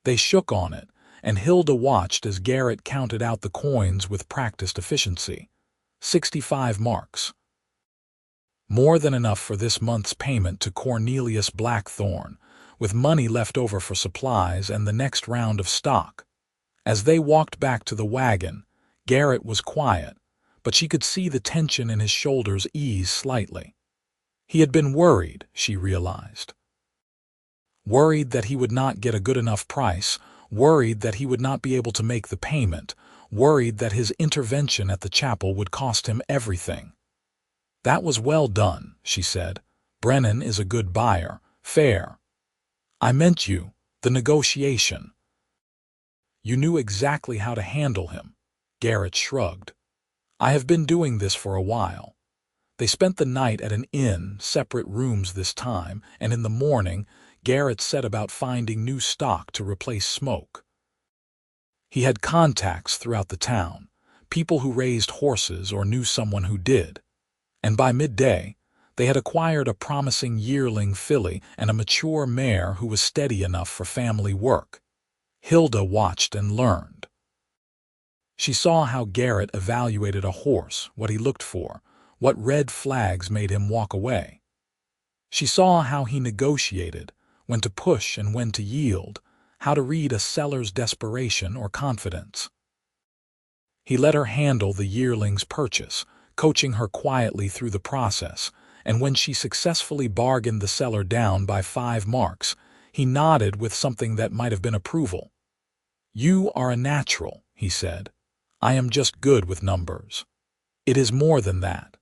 They shook on it, and Hilda watched as Garrett counted out the coins with practiced efficiency. 65 marks. More than enough for this month's payment to Cornelius Blackthorne, with money left over for supplies and the next round of stock. As they walked back to the wagon, Garrett was quiet, but she could see the tension in his shoulders ease slightly. He had been worried, she realized. Worried that he would not get a good enough price, worried that he would not be able to make the payment, worried that his intervention at the chapel would cost him everything. That was well done, she said. Brennan is a good buyer, fair. I meant you, the negotiation. You knew exactly how to handle him. Garrett shrugged. I have been doing this for a while. They spent the night at an inn, separate rooms this time, and in the morning, Garrett set about finding new stock to replace Smoke. He had contacts throughout the town, people who raised horses or knew someone who did. And by midday, they had acquired a promising yearling filly and a mature mare who was steady enough for family work. Hilda watched and learned. She saw how Garrett evaluated a horse, what he looked for, what red flags made him walk away. She saw how he negotiated, when to push and when to yield, how to read a seller's desperation or confidence. He let her handle the yearling's purchase, coaching her quietly through the process, and when she successfully bargained the seller down by 5 marks, he nodded with something that might have been approval. You are a natural, he said. I am just good with numbers. It is more than that.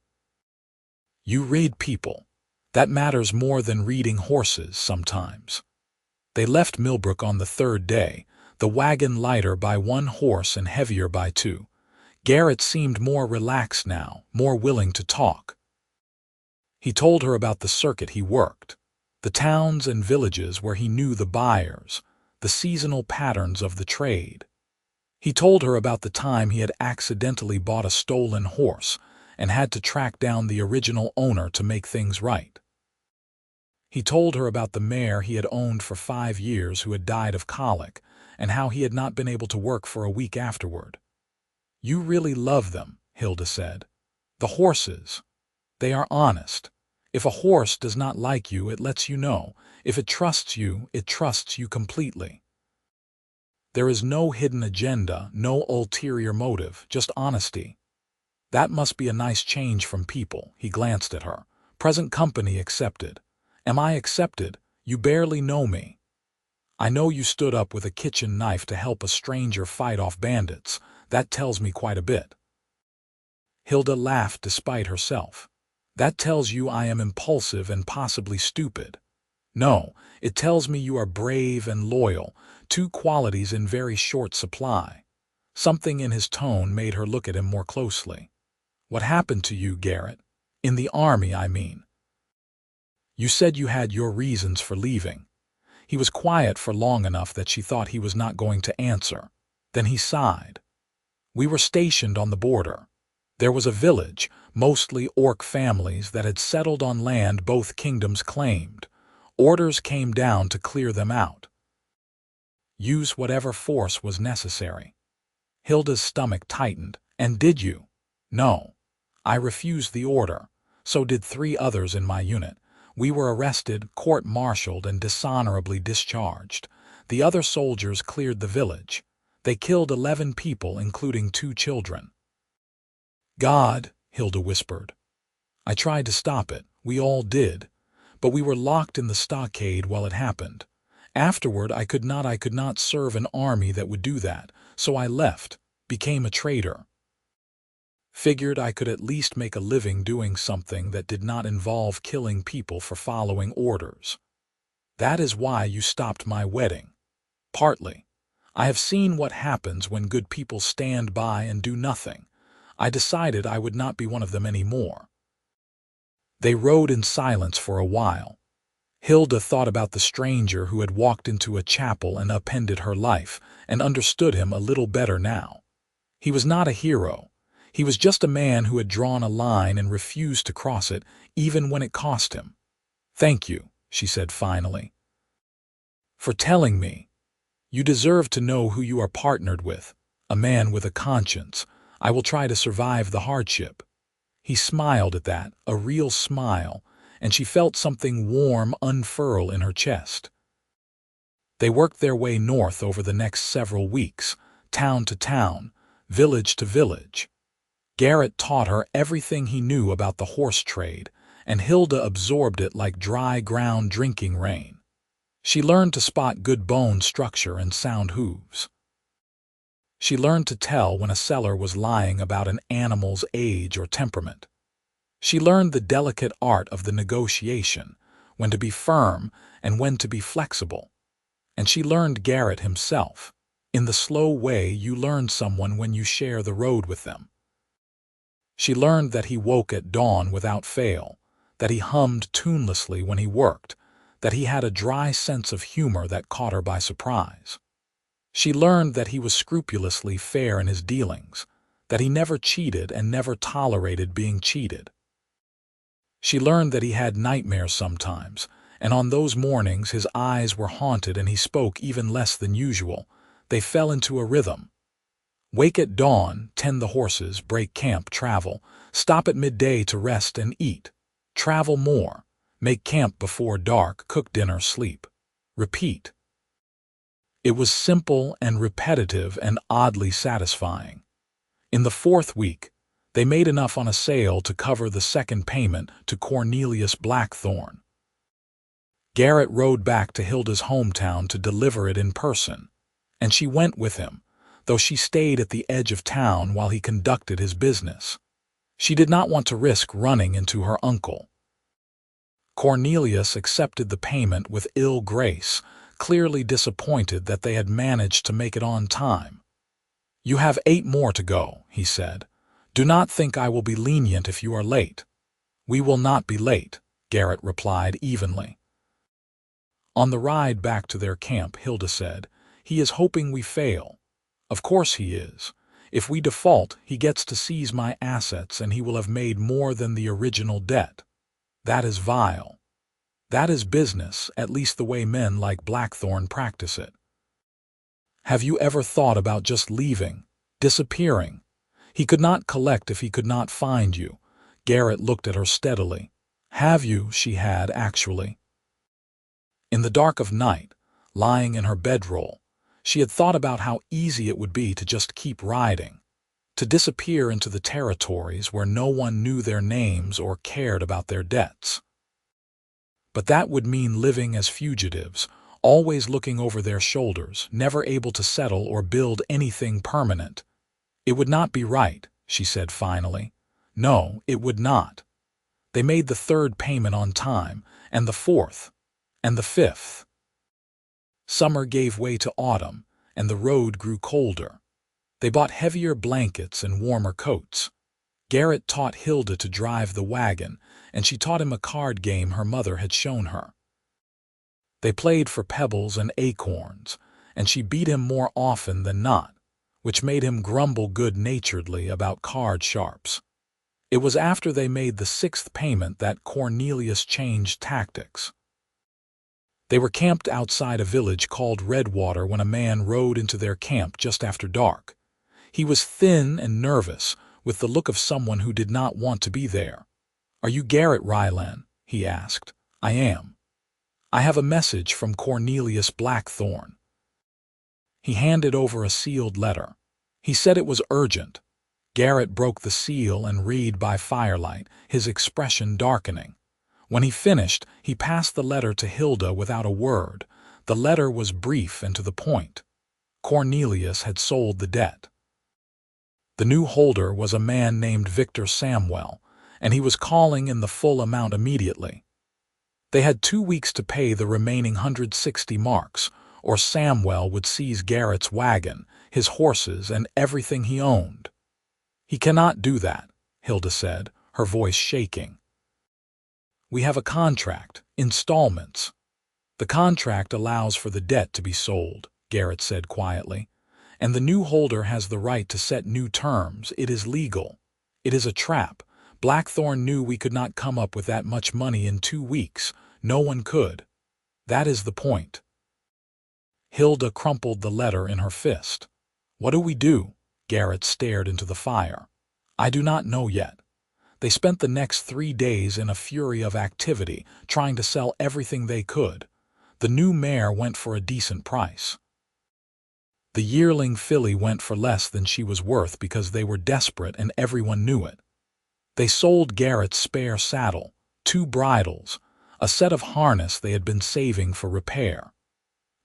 You read people. That matters more than reading horses sometimes. They left Millbrook on the 3rd day, the wagon lighter by 1 horse and heavier by 2. Garrett seemed more relaxed now, more willing to talk. He told her about the circuit he worked, the towns and villages where he knew the buyers, the seasonal patterns of the trade. He told her about the time he had accidentally bought a stolen horse and had to track down the original owner to make things right. He told her about the mare he had owned for 5 years who had died of colic and how he had not been able to work for a week afterward. You really love them, Hilda said. The horses. They are honest. If a horse does not like you, it lets you know. If it trusts you completely. There is no hidden agenda, no ulterior motive, just honesty. That must be a nice change from people, he glanced at her. Present company accepted. Am I accepted? You barely know me. I know you stood up with a kitchen knife to help a stranger fight off bandits. That tells me quite a bit. Hilda laughed despite herself. That tells you I am impulsive and possibly stupid. No, it tells me you are brave and loyal, 2 qualities in very short supply. Something in his tone made her look at him more closely. What happened to you, Garrett? In the army, I mean. You said you had your reasons for leaving. He was quiet for long enough that she thought he was not going to answer. Then he sighed. We were stationed on the border. There was a village, mostly orc families, that had settled on land both kingdoms claimed. Orders came down to clear them out. Use whatever force was necessary. Hilda's stomach tightened. And did you? No. I refused the order. So did 3 others in my unit. We were arrested, court-martialed, and dishonorably discharged. The other soldiers cleared the village. They killed 11 people, including 2 children. God, Hilda whispered. I tried to stop it. We all did. But we were locked in the stockade while it happened. Afterward, I could not serve an army that would do that, so I left, became a traitor. Figured I could at least make a living doing something that did not involve killing people for following orders. That is why you stopped my wedding. Partly. I have seen what happens when good people stand by and do nothing. I decided I would not be one of them anymore." They rode in silence for a while. Hilda thought about the stranger who had walked into a chapel and upended her life, and understood him a little better now. He was not a hero. He was just a man who had drawn a line and refused to cross it, even when it cost him. "Thank you," she said finally, "for telling me. You deserve to know who you are partnered with, a man with a conscience. I will try to survive the hardship." He smiled at that, a real smile, and she felt something warm unfurl in her chest. They worked their way north over the next several weeks, town to town, village to village. Garrett taught her everything he knew about the horse trade, and Hilda absorbed it like dry ground drinking rain. She learned to spot good bone structure and sound hooves. She learned to tell when a seller was lying about an animal's age or temperament. She learned the delicate art of the negotiation, when to be firm and when to be flexible. And she learned Garrett himself, in the slow way you learn someone when you share the road with them. She learned that he woke at dawn without fail, that he hummed tunelessly when he worked, that he had a dry sense of humor that caught her by surprise. She learned that he was scrupulously fair in his dealings, that he never cheated and never tolerated being cheated. She learned that he had nightmares sometimes, and on those mornings his eyes were haunted and he spoke even less than usual. They fell into a rhythm. Wake at dawn, tend the horses, break camp, travel, stop at midday to rest and eat, travel more, make camp before dark, cook dinner, sleep, repeat. It was simple and repetitive and oddly satisfying. In the fourth week, they made enough on a sale to cover the second payment to Cornelius Blackthorne. Garrett rode back to Hilda's hometown to deliver it in person, and she went with him, though she stayed at the edge of town while he conducted his business. She did not want to risk running into her uncle. Cornelius accepted the payment with ill grace, clearly disappointed that they had managed to make it on time. "You have 8 more to go," he said. "Do not think I will be lenient if you are late." "We will not be late," Garrett replied evenly. On the ride back to their camp, Hilda said, "He is hoping we fail." "Of course he is. If we default, he gets to seize my assets and he will have made more than the original debt. That is vile. That is business, at least the way men like Blackthorne practice it. Have you ever thought about just leaving, disappearing? He could not collect if he could not find you." Garrett looked at her steadily. "Have you?" She had, actually. In the dark of night, lying in her bedroll, she had thought about how easy it would be to just keep riding, to disappear into the territories where no one knew their names or cared about their debts. But that would mean living as fugitives, always looking over their shoulders, never able to settle or build anything permanent. "It would not be right," she said finally. "No, it would not." They made the 3rd payment on time, and the 4th, and the 5th. Summer gave way to autumn, and the road grew colder. They bought heavier blankets and warmer coats. Garrett taught Hilda to drive the wagon, and she taught him a card game her mother had shown her. They played for pebbles and acorns, and she beat him more often than not, which made him grumble good-naturedly about card sharps. It was after they made the 6th payment that Cornelius changed tactics. They were camped outside a village called Redwater when a man rode into their camp just after dark. He was thin and nervous, with the look of someone who did not want to be there. "Are you Garrett Rylan?" he asked. "I am." "I have a message from Cornelius Blackthorne." He handed over a sealed letter. He said it was urgent. Garrett broke the seal and read by firelight, his expression darkening. When he finished, he passed the letter to Hilda without a word. The letter was brief and to the point. Cornelius had sold the debt. The new holder was a man named Victor Samwell, and he was calling in the full amount immediately. They had 2 weeks to pay the remaining 160 marks, or Samwell would seize Garrett's wagon, his horses, and everything he owned. He cannot do that, Hilda said, her voice shaking. We have a contract, installments. The contract allows for the debt to be sold, Garrett said quietly, and the new holder has the right to set new terms. It is legal. It is a trap. Blackthorn knew we could not come up with that much money in 2 weeks. No one could. That is the point. Hilda crumpled the letter in her fist. What do we do? Garrett stared into the fire. I do not know yet. They spent the next 3 days in a fury of activity, trying to sell everything they could. The new mare went for a decent price. The yearling filly went for less than she was worth because they were desperate and everyone knew it. They sold Garrett's spare saddle, 2 bridles, a set of harness they had been saving for repair.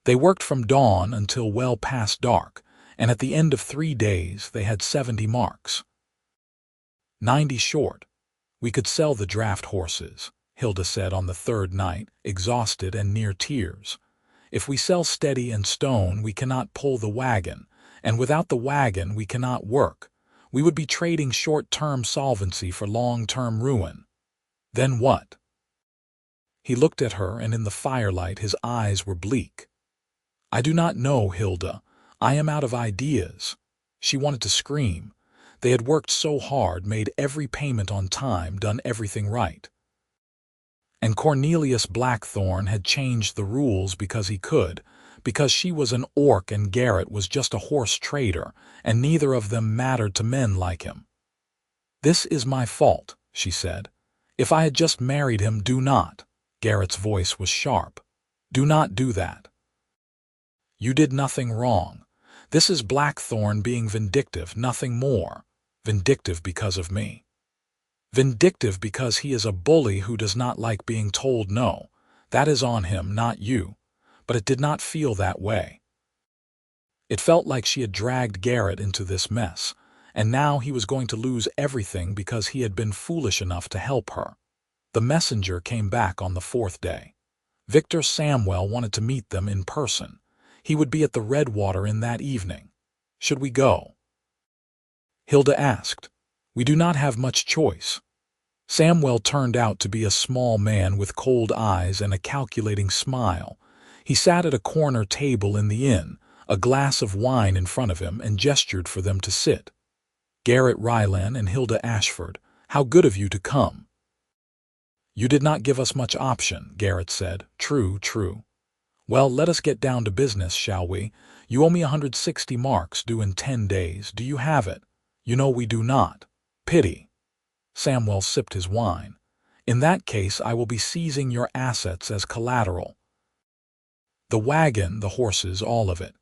They worked from dawn until well past dark, and at the end of 3 days they had 70 marks. 90 short. We could sell the draft horses, Hilda said on the 3rd night, exhausted and near tears. If we sell Steady and Stone, we cannot pull the wagon, and without the wagon we cannot work. We would be trading short-term solvency for long-term ruin. Then what? He looked at her, and in the firelight his eyes were bleak. I do not know, Hilda. I am out of ideas. She wanted to scream. They had worked so hard, made every payment on time, done everything right. And Cornelius Blackthorn had changed the rules because he could, because she was an orc and Garrett was just a horse trader, and neither of them mattered to men like him. This is my fault, she said. If I had just married him, do not. Garrett's voice was sharp. Do not do that. You did nothing wrong. This is Blackthorn being vindictive, nothing more. Vindictive because of me. Vindictive because he is a bully who does not like being told no. That is on him, not you. But it did not feel that way. It felt like she had dragged Garrett into this mess, and now he was going to lose everything because he had been foolish enough to help her. The messenger came back on the 4th day. Victor Samwell wanted to meet them in person. He would be at the Redwater in that evening. Should we go? Hilda asked. We do not have much choice. Samwell turned out to be a small man with cold eyes and a calculating smile. He sat at a corner table in the inn, a glass of wine in front of him, and gestured for them to sit. Garrett Rylan and Hilda Ashford, how good of you to come. You did not give us much option, Garrett said. True, true. Well, let us get down to business, shall we? You owe me 160 marks, due in 10 days. Do you have it? You know we do not. Pity. Samwell sipped his wine. In that case, I will be seizing your assets as collateral. The wagon, the horses, all of it.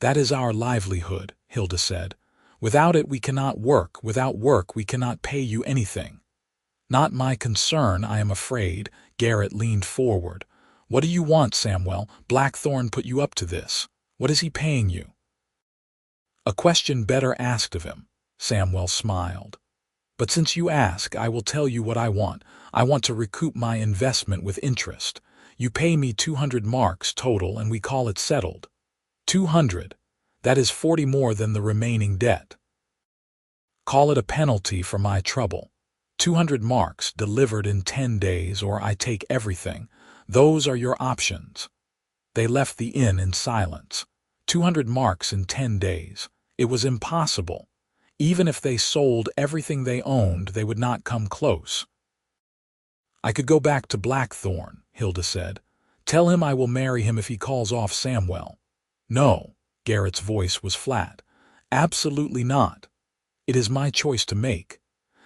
That is our livelihood, Hilda said. Without it we cannot work. Without work we cannot pay you anything. Not my concern, I am afraid. Garrett leaned forward. What do you want, Samwell? Blackthorn put you up to this. What is he paying you? A question better asked of him. Samwell smiled. But since you ask, I will tell you what I want. I want to recoup my investment with interest. You pay me 200 marks total and we call it settled. 200. That is 40 more than the remaining debt. Call it a penalty for my trouble. 200 marks delivered in 10 days or I take everything. Those are your options. They left the inn in silence. 200 marks in 10 days. It was impossible. Even if they sold everything they owned, they would not come close. I could go back to Blackthorn, Hilda said. Tell him I will marry him if he calls off Samwell. No, Garrett's voice was flat. Absolutely not. It is my choice to make.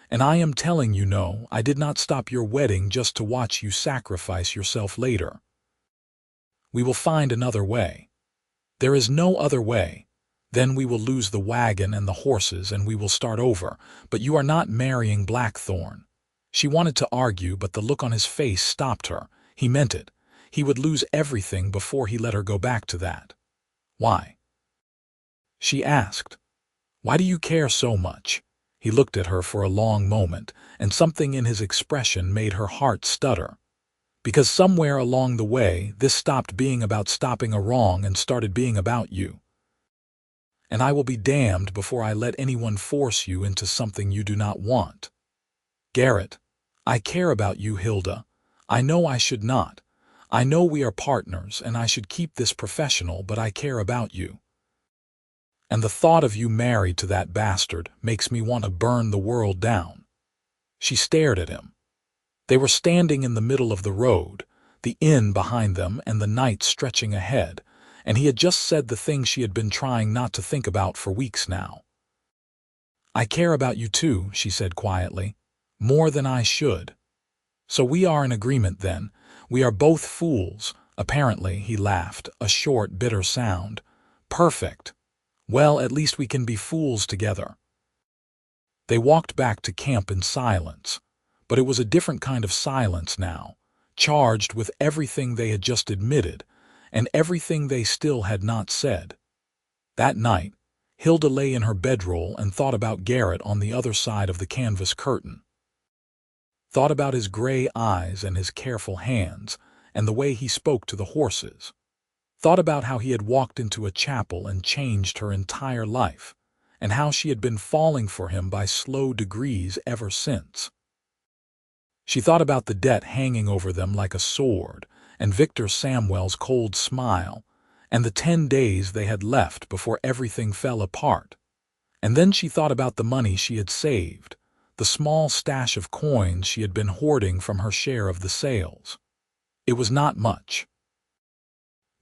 And I am telling you no, I did not stop your wedding just to watch you sacrifice yourself later. We will find another way. There is no other way. Then we will lose the wagon and the horses and we will start over, but you are not marrying Blackthorn. She wanted to argue, but the look on his face stopped her. He meant it. He would lose everything before he let her go back to that. Why? She asked. Why do you care so much? He looked at her for a long moment, and something in his expression made her heart stutter. Because somewhere along the way, this stopped being about stopping a wrong and started being about you. and I will be damned before I let anyone force you into something you do not want. Garrett, I care about you, Hilda. I know I should not. I know we are partners, and I should keep this professional, but I care about you. And the thought of you married to that bastard makes me want to burn the world down. She stared at him. They were standing in the middle of the road, the inn behind them and the night stretching ahead, and he had just said the thing she had been trying not to think about for weeks now. I care about you too, she said quietly, more than I should. So we are in agreement then. We are both fools, apparently, he laughed, a short, bitter sound. Perfect. Well, at least we can be fools together. They walked back to camp in silence, but it was a different kind of silence now, charged with everything they had just admitted and everything they still had not said. That night, Hilda lay in her bedroll and thought about Garrett on the other side of the canvas curtain. Thought about his gray eyes and his careful hands and the way he spoke to the horses. Thought about how he had walked into a chapel and changed her entire life, and how she had been falling for him by slow degrees ever since. She thought about the debt hanging over them like a sword, and Victor Samwell's cold smile, and the 10 days they had left before everything fell apart. And then she thought about the money she had saved, the small stash of coins she had been hoarding from her share of the sales. It was not much.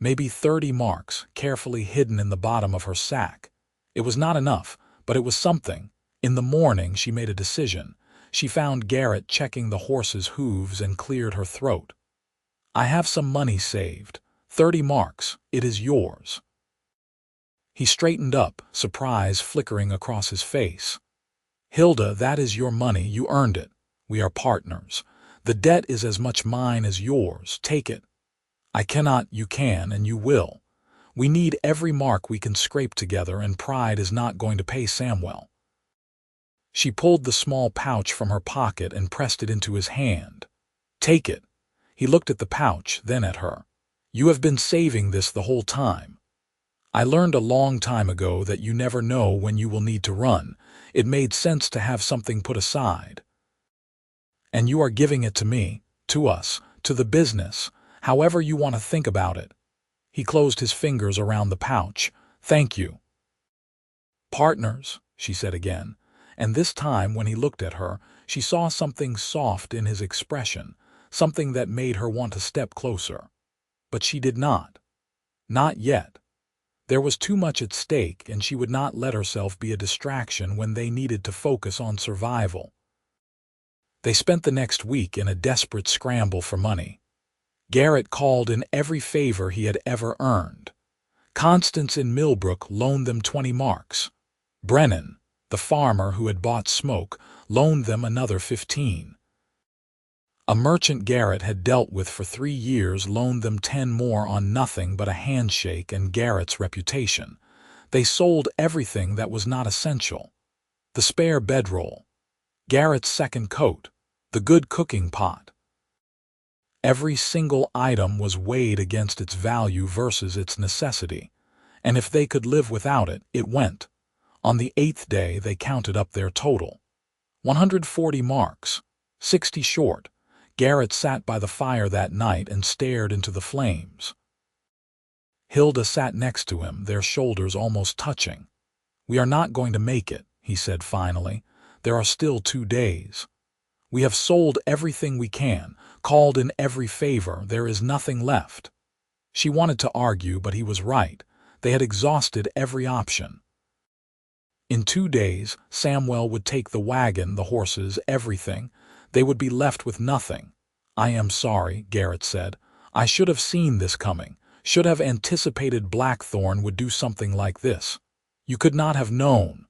Maybe 30 marks, carefully hidden in the bottom of her sack. It was not enough, but it was something. In the morning she made a decision. She found Garrett checking the horse's hooves and cleared her throat. I have some money saved. 30 marks. It is yours. He straightened up, surprise flickering across his face. Hilda, that is your money. You earned it. We are partners. The debt is as much mine as yours. Take it. I cannot, you can, and you will. We need every mark we can scrape together, and pride is not going to pay Samwell. She pulled the small pouch from her pocket and pressed it into his hand. Take it. He looked at the pouch, then at her. You have been saving this the whole time. I learned a long time ago that you never know when you will need to run. It made sense to have something put aside. And you are giving it to me, to us, to the business, however you want to think about it. He closed his fingers around the pouch. Thank you. Partners, she said again, and this time when he looked at her, she saw something soft in his expression, something that made her want to step closer. But she did not. Not yet. There was too much at stake, and she would not let herself be a distraction when they needed to focus on survival. They spent the next week in a desperate scramble for money. Garrett called in every favor he had ever earned. Constance in Millbrook loaned them 20 marks. Brennan, the farmer who had bought smoke, loaned them another 15. A merchant Garrett had dealt with for 3 years loaned them 10 more on nothing but a handshake and Garrett's reputation. They sold everything that was not essential. The spare bedroll, Garrett's second coat, the good cooking pot. Every single item was weighed against its value versus its necessity, and if they could live without it, it went. On the 8th day they counted up their total. 140 marks, 60 short. Garrett sat by the fire that night and stared into the flames. Hilda sat next to him, their shoulders almost touching. We are not going to make it, he said finally. There are still 2 days. We have sold everything we can, called in every favor. There is nothing left. She wanted to argue, but he was right. They had exhausted every option. In 2 days, Samwell would take the wagon, the horses, everything. They would be left with nothing. I am sorry, Garrett said. I should have seen this coming, should have anticipated Blackthorn would do something like this. You could not have known.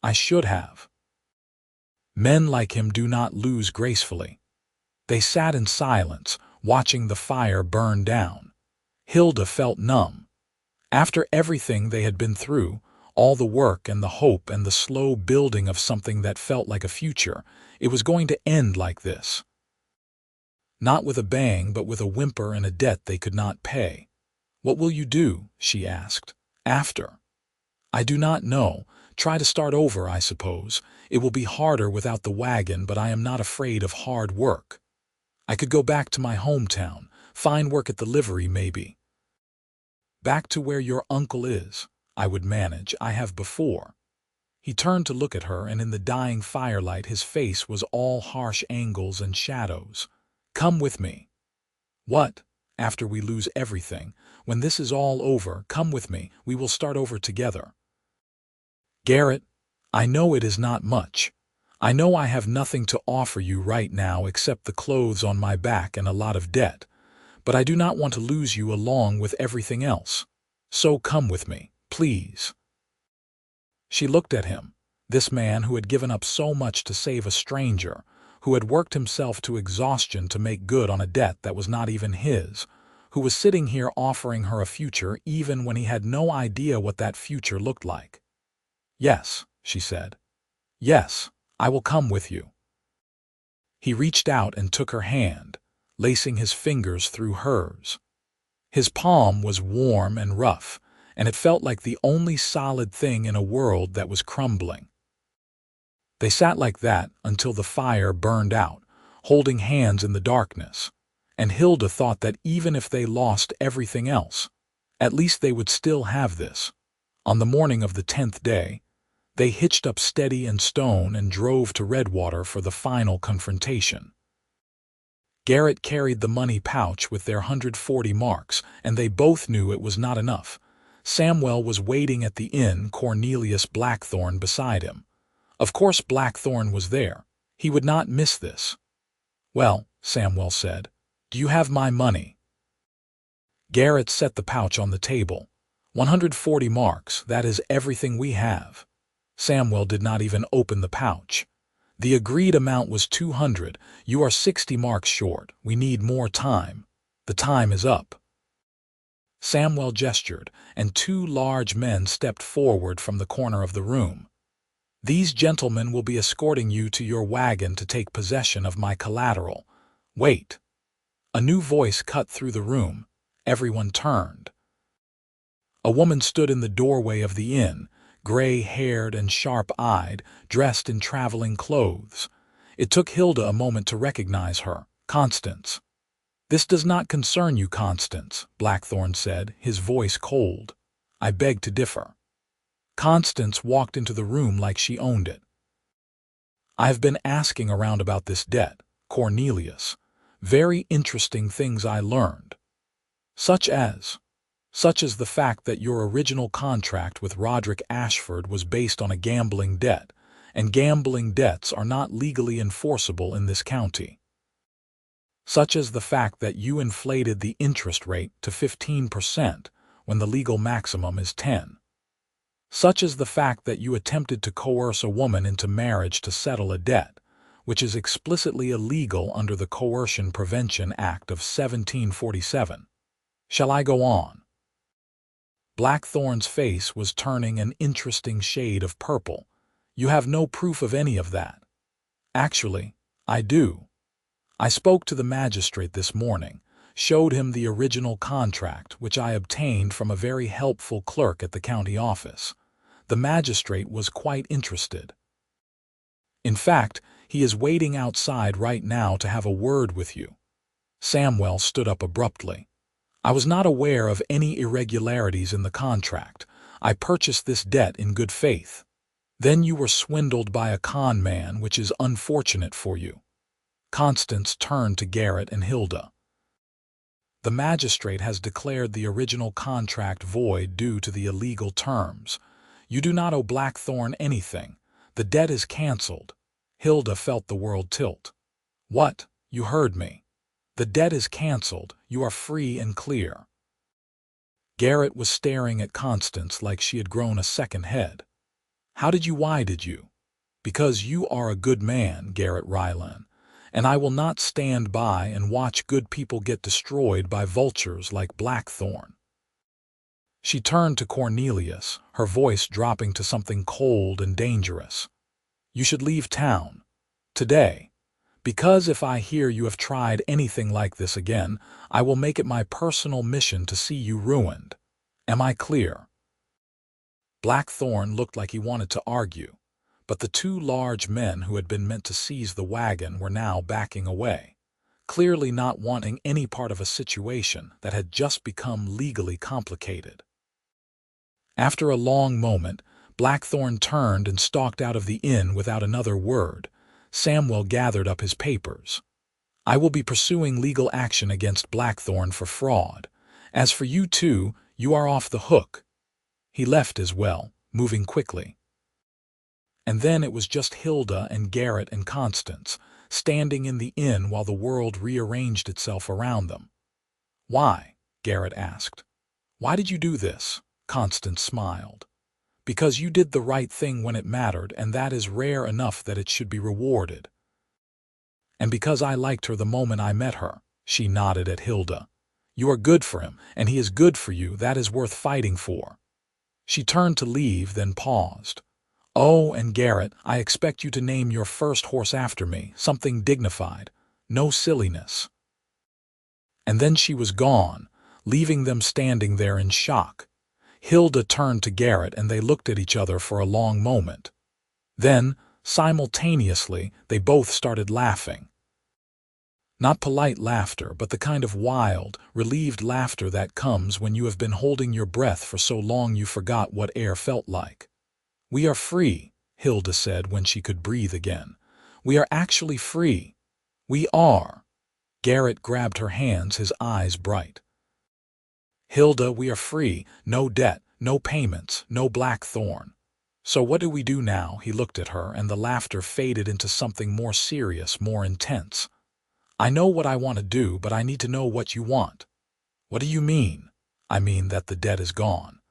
I should have. Men like him do not lose gracefully. They sat in silence, watching the fire burn down. Hilda felt numb. After everything they had been through, all the work and the hope and the slow building of something that felt like a future, it was going to end like this. Not with a bang, but with a whimper and a debt they could not pay. What will you do, she asked, after? I do not know. Try to start over, I suppose. It will be harder without the wagon, but I am not afraid of hard work. I could go back to my hometown, find work at the livery maybe. Back to where your uncle is. I would manage. I have before. He turned to look at her, and in the dying firelight his face was all harsh angles and shadows. Come with me. What? After we lose everything, when this is all over, come with me, we will start over together. Garrett, I know it is not much. I know I have nothing to offer you right now except the clothes on my back and a lot of debt, but I do not want to lose you along with everything else. So come with me, please. She looked at him, this man who had given up so much to save a stranger, who had worked himself to exhaustion to make good on a debt that was not even his, who was sitting here offering her a future even when he had no idea what that future looked like. Yes, she said. Yes, I will come with you. He reached out and took her hand, lacing his fingers through hers. His palm was warm and rough, and it felt like the only solid thing in a world that was crumbling. They sat like that until the fire burned out, holding hands in the darkness, and Hilda thought that even if they lost everything else, at least they would still have this. On the morning of the 10th day, they hitched up Steady and Stone and drove to Redwater for the final confrontation. Garrett carried the money pouch with their 140 marks, and they both knew it was not enough. Samuel was waiting at the inn, Cornelius Blackthorne beside him. Of course Blackthorne was there. He would not miss this. Well, Samuel said, do you have my money? Garrett set the pouch on the table. 140 marks, that is everything we have. Samuel did not even open the pouch. The agreed amount was 200. You are 60 marks short. We need more time. The time is up. Samuel gestured, and two large men stepped forward from the corner of the room. These gentlemen will be escorting you to your wagon to take possession of my collateral. Wait. A new voice cut through the room. Everyone turned. A woman stood in the doorway of the inn, gray-haired and sharp-eyed, dressed in traveling clothes. It took Hilda a moment to recognize her. Constance. This does not concern you, Constance, Blackthorne said, his voice cold. I beg to differ. Constance walked into the room like she owned it. I have been asking around about this debt, Cornelius. Very interesting things I learned. Such as the fact that your original contract with Roderick Ashford was based on a gambling debt, and gambling debts are not legally enforceable in this county. Such as the fact that you inflated the interest rate to 15% when the legal maximum is 10%. Such as the fact that you attempted to coerce a woman into marriage to settle a debt, which is explicitly illegal under the Coercion Prevention Act of 1747. Shall I go on? Blackthorne's face was turning an interesting shade of purple. You have no proof of any of that. Actually, I do. I spoke to the magistrate this morning, showed him the original contract which I obtained from a very helpful clerk at the county office. The magistrate was quite interested. In fact, he is waiting outside right now to have a word with you. Samuel stood up abruptly. I was not aware of any irregularities in the contract. I purchased this debt in good faith. Then you were swindled by a con man, which is unfortunate for you. Constance turned to Garrett and Hilda. The magistrate has declared the original contract void due to the illegal terms. You do not owe Blackthorne anything. The debt is cancelled. Hilda felt the world tilt. What? You heard me. The debt is cancelled. You are free and clear. Garrett was staring at Constance like she had grown a second head. Why did you? Because you are a good man, Garrett Rylan, and I will not stand by and watch good people get destroyed by vultures like Blackthorne. She turned to Cornelius, her voice dropping to something cold and dangerous. You should leave town. Today. Because if I hear you have tried anything like this again, I will make it my personal mission to see you ruined. Am I clear? Blackthorn looked like he wanted to argue, but the two large men who had been meant to seize the wagon were now backing away, clearly not wanting any part of a situation that had just become legally complicated. After a long moment, Blackthorn turned and stalked out of the inn without another word. Samuel gathered up his papers. "I will be pursuing legal action against Blackthorn for fraud. As for you two, you are off the hook." He left as well, moving quickly. And then it was just Hilda and Garrett and Constance, standing in the inn while the world rearranged itself around them. "Why?" Garrett asked. "Why did you do this?" Constance smiled. "Because you did the right thing when it mattered, and that is rare enough that it should be rewarded." "And because I liked her the moment I met her," she nodded at Hilda. "You are good for him, and he is good for you. That is worth fighting for." She turned to leave, then paused. "Oh, and Garrett, I expect you to name your first horse after me, something dignified. No silliness." And then she was gone, leaving them standing there in shock. Hilda turned to Garrett and they looked at each other for a long moment. Then, simultaneously, they both started laughing. Not polite laughter, but the kind of wild, relieved laughter that comes when you have been holding your breath for so long you forgot what air felt like. "We are free," Hilda said when she could breathe again. "We are actually free. We are." Garrett grabbed her hands, his eyes bright. "Hilda, we are free. No debt, no payments, no Blackthorn. So what do we do now?" He looked at her, and the laughter faded into something more serious, more intense. "I know what I want to do, but I need to know what you want." "What do you mean?" "I mean that the debt is gone.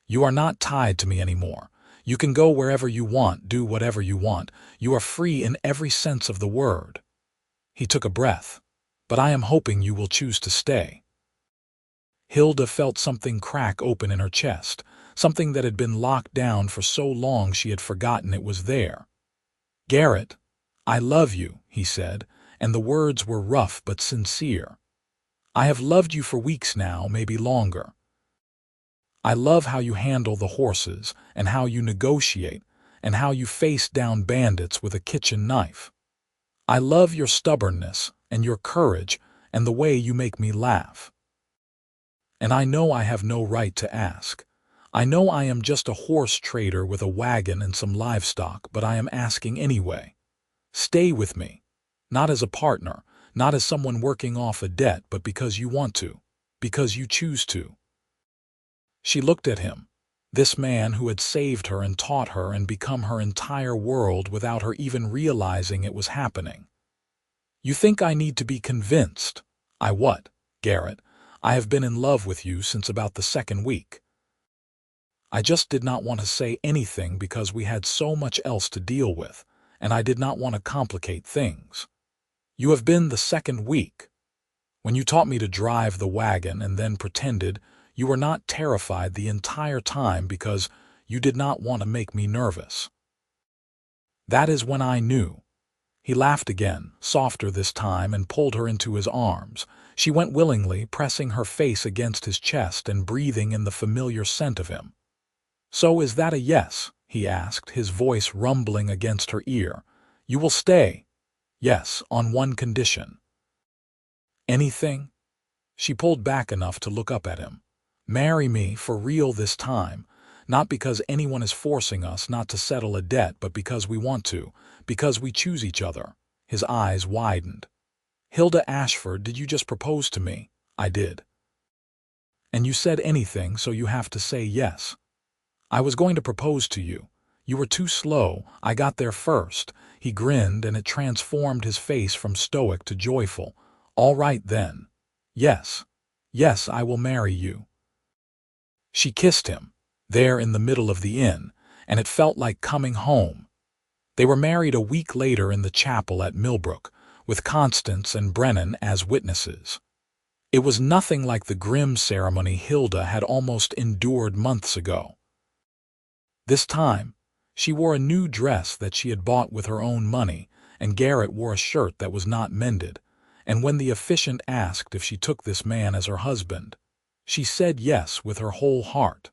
You are not tied to me anymore. You can go wherever you want, do whatever you want. You are free in every sense of the word." He took a breath. "But I am hoping you will choose to stay." Hilda felt something crack open in her chest, something that had been locked down for so long she had forgotten it was there. "Garrett, I love you," he said, and the words were rough but sincere. "I have loved you for weeks now, maybe longer. I love how you handle the horses, and how you negotiate, and how you face down bandits with a kitchen knife. I love your stubbornness, and your courage, and the way you make me laugh. And I know I have no right to ask. I know I am just a horse trader with a wagon and some livestock, but I am asking anyway. Stay with me. Not as a partner, not as someone working off a debt, but because you want to, because you choose to." She looked at him, this man who had saved her and taught her and become her entire world without her even realizing it was happening. "You think I need to be convinced?" "I what?" "Garrett, I have been in love with you since about the second week. I just did not want to say anything because we had so much else to deal with, and I did not want to complicate things. You have been the second week. When you taught me to drive the wagon and then pretended you were not terrified the entire time because you did not want to make me nervous. That is when I knew." He laughed again, softer this time, and pulled her into his arms. She went willingly, pressing her face against his chest and breathing in the familiar scent of him. "So is that a yes?" he asked, his voice rumbling against her ear. "You will stay?" "Yes, on one condition." "Anything?" She pulled back enough to look up at him. "Marry me for real this time, not because anyone is forcing us not to settle a debt, but because we want to, because we choose each other." His eyes widened. "Hilda Ashford, did you just propose to me?" "I did." "And you said anything, so you have to say yes." "I was going to propose to you. You were too slow. I got there first." He grinned, and it transformed his face from stoic to joyful. "All right then. Yes. Yes, I will marry you." She kissed him, there in the middle of the inn, and it felt like coming home. They were married a week later in the chapel at Millbrook, with Constance and Brennan as witnesses. It was nothing like the grim ceremony Hilda had almost endured months ago. This time, she wore a new dress that she had bought with her own money, and Garrett wore a shirt that was not mended, and when the officiant asked if she took this man as her husband, she said yes with her whole heart.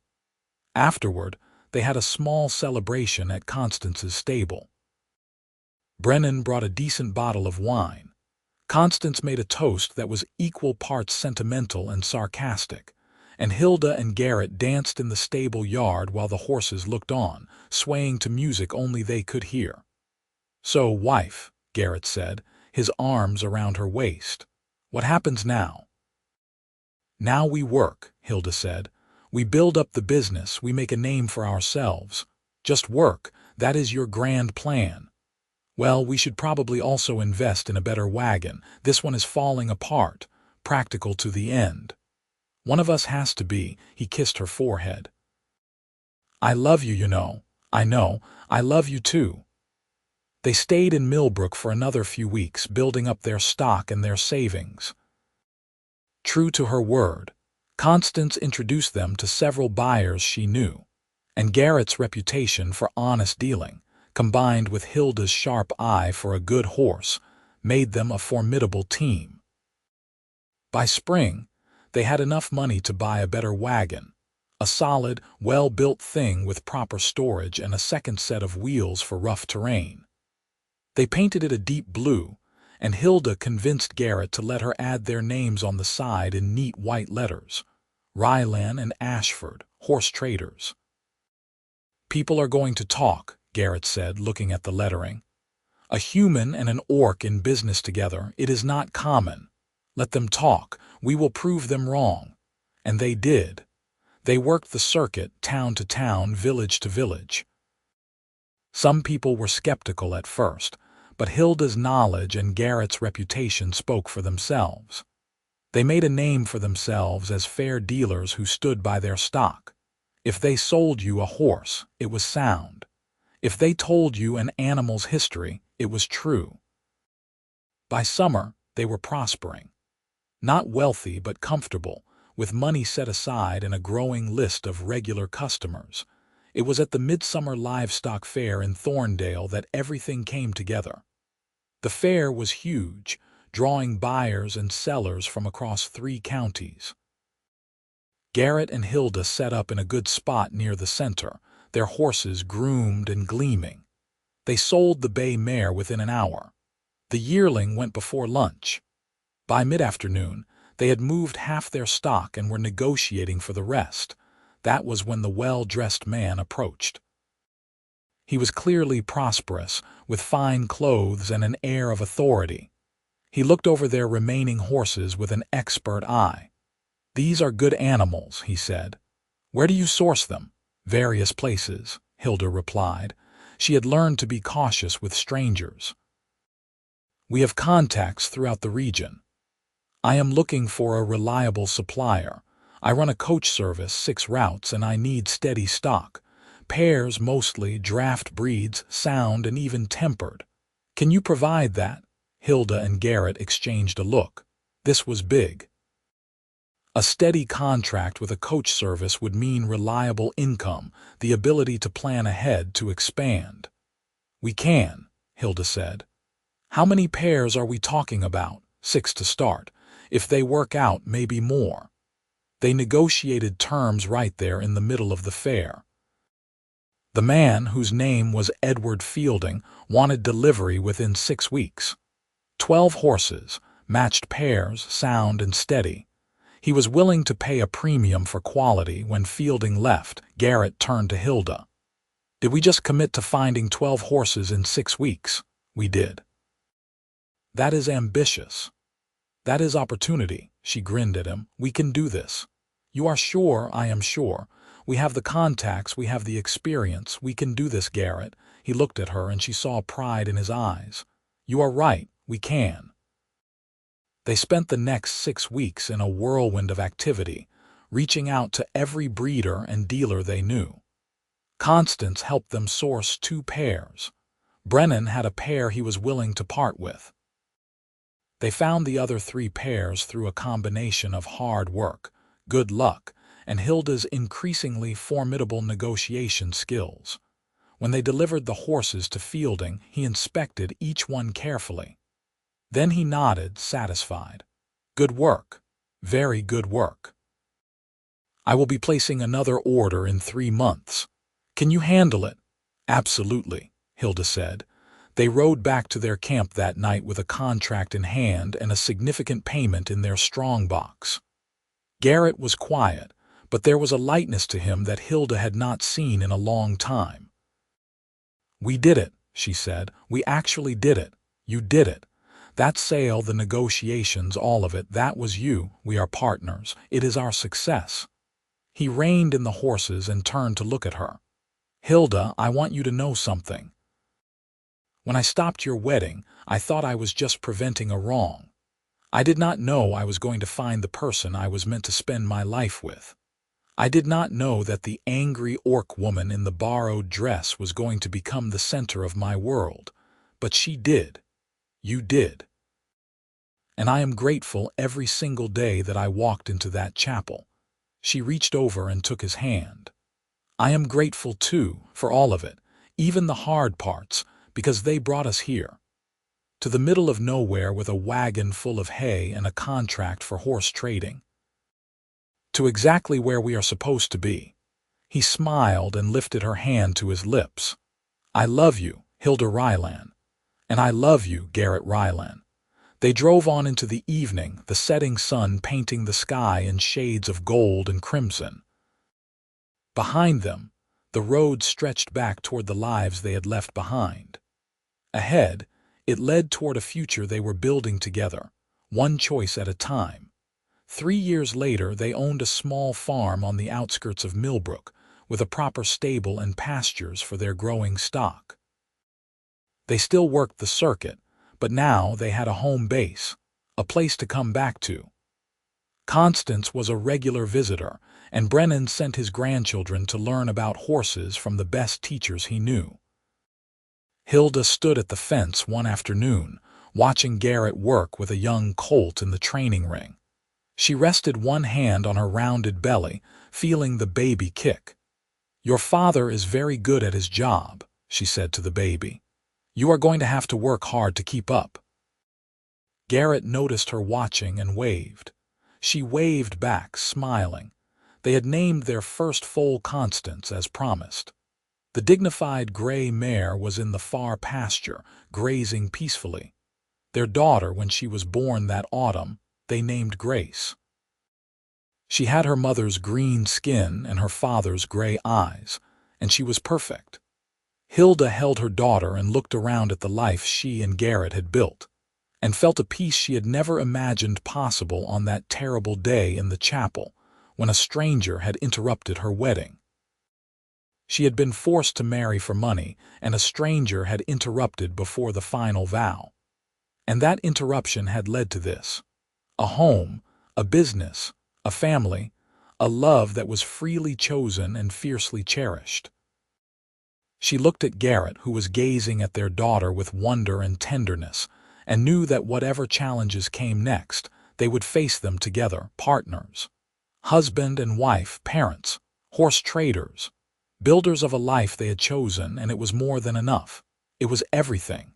Afterward, they had a small celebration at Constance's stable. Brennan brought a decent bottle of wine. Constance made a toast that was equal parts sentimental and sarcastic, and Hilda and Garrett danced in the stable yard while the horses looked on, swaying to music only they could hear. "So, wife," Garrett said, his arms around her waist, "what happens now?" "Now we work," Hilda said. "We build up the business, we make a name for ourselves. Just work, that is your grand plan. Well, we should probably also invest in a better wagon. This one is falling apart, practical to the end. One of us has to be," he kissed her forehead. "I love you, you know. I know, I love you too." They stayed in Millbrook for another few weeks, building up their stock and their savings. True to her word, Constance introduced them to several buyers she knew, and Garrett's reputation for honest dealing, combined with Hilda's sharp eye for a good horse, made them a formidable team. By spring, they had enough money to buy a better wagon, a solid, well-built thing with proper storage and a second set of wheels for rough terrain. They painted it a deep blue, and Hilda convinced Garrett to let her add their names on the side in neat white letters: Rylan and Ashford, horse traders. "People are going to talk," Garrett said, looking at the lettering. "A human and an orc in business together, it is not common. Let them talk, we will prove them wrong." And they did. They worked the circuit, town to town, village to village. Some people were skeptical at first, but Hilda's knowledge and Garrett's reputation spoke for themselves. They made a name for themselves as fair dealers who stood by their stock. If they sold you a horse, it was sound. If they told you an animal's history, it was true. By summer, they were prospering. Not wealthy but comfortable, with money set aside and a growing list of regular customers. It was at the Midsummer Livestock Fair in Thorndale that everything came together. The fair was huge, drawing buyers and sellers from across 3 counties. Garrett and Hilda set up in a good spot near the center, their horses groomed and gleaming. They sold the bay mare within an hour. The yearling went before lunch. By mid-afternoon, they had moved half their stock and were negotiating for the rest. That was when the well-dressed man approached. He was clearly prosperous, with fine clothes and an air of authority. He looked over their remaining horses with an expert eye. "These are good animals," he said. "Where do you source them?" "Various places," Hilda replied. She had learned to be cautious with strangers. "We have contacts throughout the region. I am looking for a reliable supplier. I run a coach service, 6 routes, and I need steady stock. Pairs mostly, draft breeds, sound and even tempered. Can you provide that?" Hilda and Garrett exchanged a look. This was big. A steady contract with a coach service would mean reliable income, the ability to plan ahead, to expand. "We can," Hilda said. "How many pairs are we talking about?" 6 to start. If they work out, maybe more. They negotiated terms right there in the middle of the fair. The man, whose name was Edward Fielding, wanted delivery within 6 weeks. 12 horses, matched pairs, sound and steady. He was willing to pay a premium for quality. When Fielding left, Garrett turned to Hilda. "Did we just commit to finding 12 horses in 6 weeks?" "We did." "That is ambitious. That is opportunity," she grinned at him. "We can do this." "You are sure?" "I am sure. We have the contacts, we have the experience. We can do this, Garrett." He looked at her and she saw pride in his eyes. "You are right, we can." They spent the next 6 weeks in a whirlwind of activity, reaching out to every breeder and dealer they knew. Constance helped them source 2 pairs. Brennan had a pair he was willing to part with. They found the other 3 pairs through a combination of hard work, good luck, and Hilda's increasingly formidable negotiation skills. When they delivered the horses to Fielding, he inspected each one carefully. Then he nodded, satisfied. "Good work. Very good work." I will be placing another order in 3 months. Can you handle it?" "Absolutely," Hilda said. They rode back to their camp that night with a contract in hand and a significant payment in their strongbox. Garrett was quiet, but there was a lightness to him that Hilda had not seen in a long time. "We did it," she said. "We actually did it. You did it. That sale, the negotiations, all of it, that was you. We are partners. It is our success." He reined in the horses and turned to look at her. "Hilda, I want you to know something. When I stopped your wedding, I thought I was just preventing a wrong. I did not know I was going to find the person I was meant to spend my life with. I did not know that the angry orc woman in the borrowed dress was going to become the center of my world. But she did. You did. And I am grateful every single day that I walked into that chapel." She reached over and took his hand. "I am grateful, too, for all of it, even the hard parts, because they brought us here. To the middle of nowhere with a wagon full of hay and a contract for horse trading. To exactly where we are supposed to be." He smiled and lifted her hand to his lips. "I love you, Hilda Rylan. And I love you, Garrett Rylan." They drove on into the evening, the setting sun painting the sky in shades of gold and crimson. Behind them, the road stretched back toward the lives they had left behind. Ahead, it led toward a future they were building together, one choice at a time. 3 years later, they owned a small farm on the outskirts of Millbrook, with a proper stable and pastures for their growing stock. They still worked the circuit, but now they had a home base, a place to come back to. Constance was a regular visitor, and Brennan sent his grandchildren to learn about horses from the best teachers he knew. Hilda stood at the fence one afternoon, watching Garrett work with a young colt in the training ring. She rested one hand on her rounded belly, feeling the baby kick. "Your father is very good at his job," she said to the baby. "You are going to have to work hard to keep up." Garrett noticed her watching and waved. She waved back, smiling. They had named their first foal Constance as promised. The dignified gray mare was in the far pasture, grazing peacefully. Their daughter, when she was born that autumn, they named Grace. She had her mother's green skin and her father's gray eyes, and she was perfect. Hilda held her daughter and looked around at the life she and Garrett had built, and felt a peace she had never imagined possible on that terrible day in the chapel, when a stranger had interrupted her wedding. She had been forced to marry for money, and a stranger had interrupted before the final vow. And that interruption had led to this: a home, a business, a family, a love that was freely chosen and fiercely cherished. She looked at Garrett, who was gazing at their daughter with wonder and tenderness, and knew that whatever challenges came next, they would face them together, partners. Husband and wife, parents, horse traders, builders of a life they had chosen, and it was more than enough. It was everything.